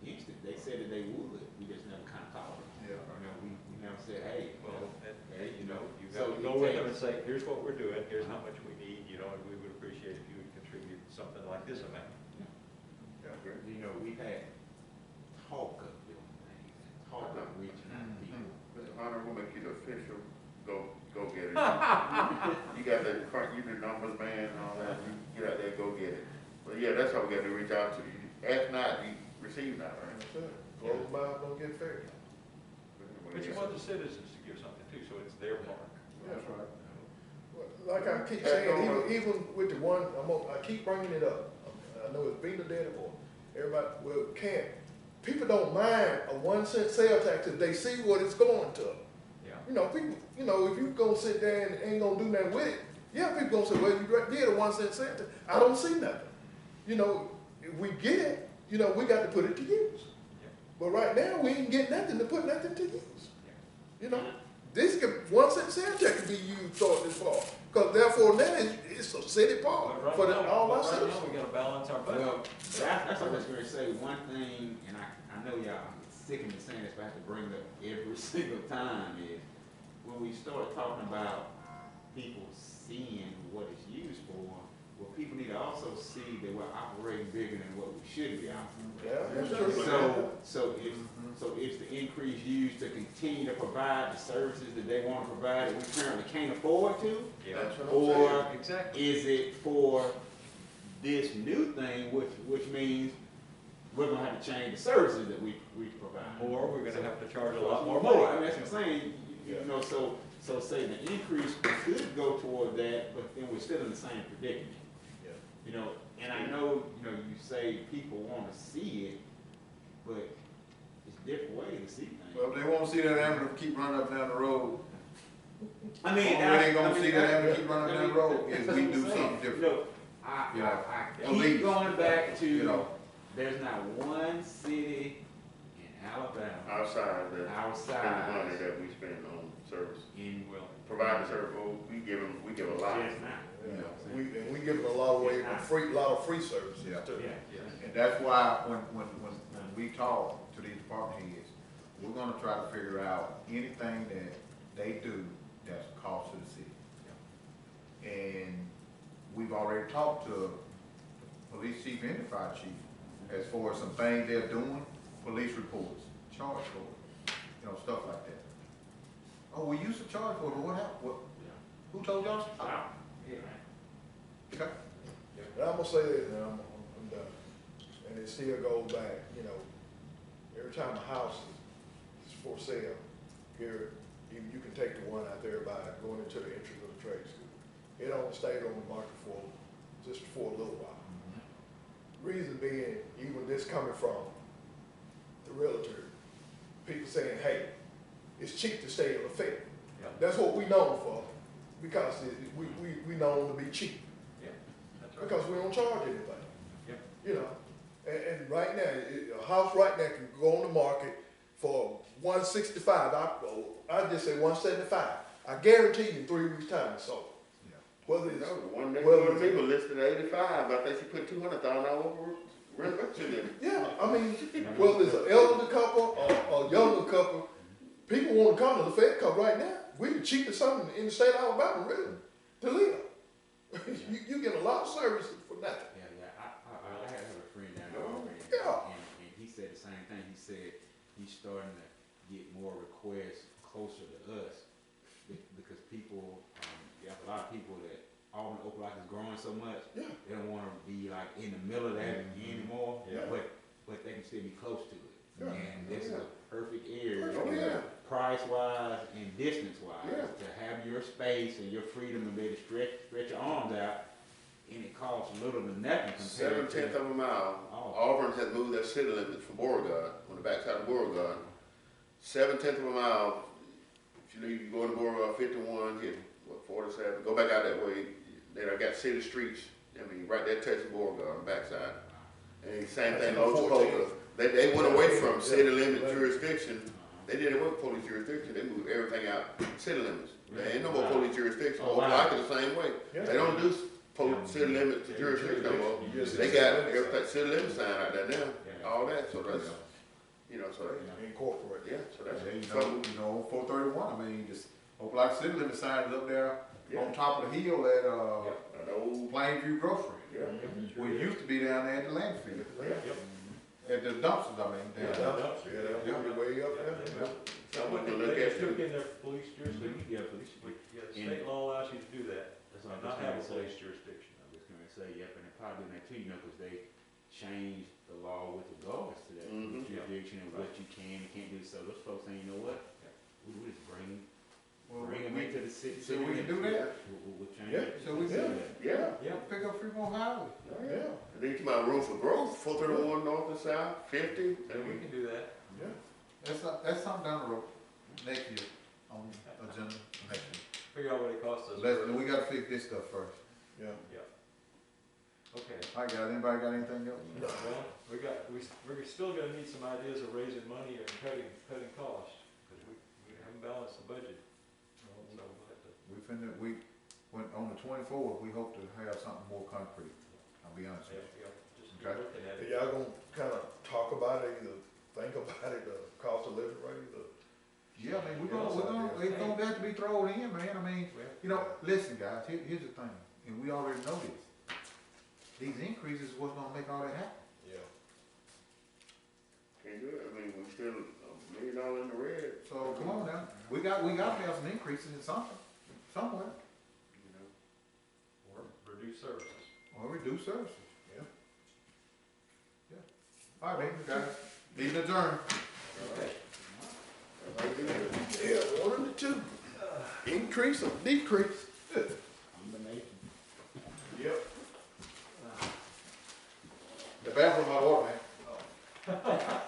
against it. They said that they would. We just never kind of called them. Yeah. We never said, hey, Well, and, hey, you know, you so have to go it with them and takes- say, here's what we're doing, here's how much we need, and we would appreciate if you would contribute something like this amount. Yeah, great. we've had talk of doing things, talk of reaching out to people. Mr. Hunter, we'll make you the official, go get it. You got that, you the numbers man and all that, you get out there, go get it. But yeah, that's how we gotta reach out to you. Ask not, you receive not, right? That's it. Closed mouth don't get fed. But you want the citizens to give something too, so it's their park. That's right. Like I keep saying, even with the one, I keep bringing it up. I know it's being a dead horse. Everybody, well, can't. People don't mind a 1 cent sales tax if they see what it's going to. Yeah. People, if you go sit there and ain't gonna do nothing with it, yeah, people gonna say, well, you did a 1 cent sales tax. I don't see nothing. If we get it, we got to put it to use. Yeah. But right now, we ain't get nothing to put nothing to use. This 1 cent sales tax can be used toward this fall. Cause therefore now it's a city park But for right now, all our but right citizens. now, we gotta balance our budget. Well, that's what I was gonna say, one thing, and I know y'all sick of me saying this, but I have to bring it up every single time, is when we start talking about people seeing what it's used for, well, people need to also see that we're operating bigger than what we should be operating. Yeah, that's true. So is the increase used to continue to provide the services that they wanna provide that we currently can't afford to? Yeah, That's what I'm saying. Or exactly. is it for this new thing, which means we're gonna have to change the services that we provide? Or we're gonna have to charge a lot more More, money. I mean, that's what I'm saying, you know, so say the increase could go toward that, but then we're still in the same predicament. Yeah. You know, and I know, you say people wanna see it, but it's different ways to see things. Well, if they wanna see that ambulance keep running up and down the road, I mean, only way they gonna see that ambulance keep running up and down the road is we do something different. Look, I Yeah. keep going back You to, know, there's not one city in Alabama Outside the, spend the money outside that we spend on service, in provide the service, well, we give a lot. just now. You know what I'm saying? And we give them a lot of way, a lot of free services Yeah. too. Yeah. and that's why when we talk to these department heads, we're gonna try to figure out anything that they do that's a cost to the city. And we've already talked to the police chief and the fire chief as far as some things they're doing, police reports, charge for it, stuff like that. Oh, we used to charge for it, but what happened? Who told y'all to stop? Okay. And I'm gonna say this, and I'm done, and it still goes back, every time a house is for sale, here, you can take the one out there by going into the entrance of the trade school. It only stayed on the market just for a little while. Reason being, even this coming from the realtor, people saying, hey, it's cheap to stay in the Fed. Yeah. That's what we known for, because we known to be cheap, Yeah, that's right. because we don't charge anything. Yep. And right now, a house right now can go on the market for $165. I just say $175. I guarantee you in 3 weeks' time it's sold. Yeah. Whether it's, No, the one next Well, door to me was listed at 85, I think she put $200,000 for renovation in it. yeah, I mean, whether it's an elderly couple or a younger couple, people want to come to the Fed Cup right now. We the cheapest something in the state of Alabama, really, to live. you get a lot of services for nothing. Yeah, I had a friend down there already. Yeah. And he said the same thing. He said he's starting to get more requests closer to us because people, you have a lot of people that Auburn Opelika is growing so much, Yeah. they don't want to be like in the middle of that anymore, Yeah. but they can still be close to it. Yeah. And this is a perfect area, Oh, yeah. price-wise and distance-wise, Yeah. to have your space and your freedom and be able to stretch your arms out, and it costs little to nothing compared 7/10 to. of a mile. Oh. Auburn has moved their city limits from Beauregard, on the backside of Beauregard. 7/10 of a mile, if you leave, you go to Beauregard 51, hit, 47, go back out that way, then I got city streets, right there touching Beauregard on the backside. And same thing, That's Old 14. Topeka, they went away from Yeah. city limit Yeah. jurisdiction. They didn't work police jurisdiction, they moved everything out city limits. There ain't no more Wow. police jurisdiction, Oh, wow. Opelika the same way. Yeah. They don't do city limits to jurisdiction no more. They got everything, city limit sign out there now, all that, so that's, so they, Incorporate. yeah, so that's. Yeah, 431, I mean, just, Opelika city limit sign is up there Yeah. on top of the hill at, An old, Plainview Grocery. yeah. We used to be down there at the landfill, Yeah. at the dumpsters, I mean, Yeah, down yeah, they'll be way up there. So we can They look just at took it. in their police jurisdiction. Yeah, police. Yeah, state law allows you to do that, That's what and I'm not just have a gonna say. police jurisdiction. I was gonna say, yep, and they're probably doing that too, because they changed the law with regards to that Mhm. jurisdiction and what you can and can't do. So those folks saying, you know what? We just bring them into the city. So we can do that? We'll change Yeah. it. So we Yeah. can Yeah. Yeah, pick up Fremont Highway. Yeah, And then you come out room for growth, 431 north and south, 50. and we can do that. yeah. That's something down the road, next year, on the agenda, next year. Figure out what it costs us. We gotta fix this stuff first. Yeah. Okay, All right, guys, anybody got anything else? No. well, we're still gonna need some ideas of raising money and cutting costs, because we haven't balanced the budget. So we'll have to. We when, on the 24th, we hope to have something more concrete, I'll be honest with you. Yeah, just Okay. looking at Are it. y'all gonna kinda talk about it, either think about it, the cost of living raise, or? Yeah, I mean, it's gonna have to be thrown in, man, I mean, you know, listen, guys, here's the thing, and we already know this. These increases is what's gonna make all that happen. Yeah. Can't do it, I mean, we still $1 million in the red. So, come on now, we got to have some increases in something, somewhere, You know, Or reduce services. or reduce services. Yeah. All right, man, guys, meeting adjourned. Yeah, one of the two, increase or decrease. Yep. The bathroom out of order, man.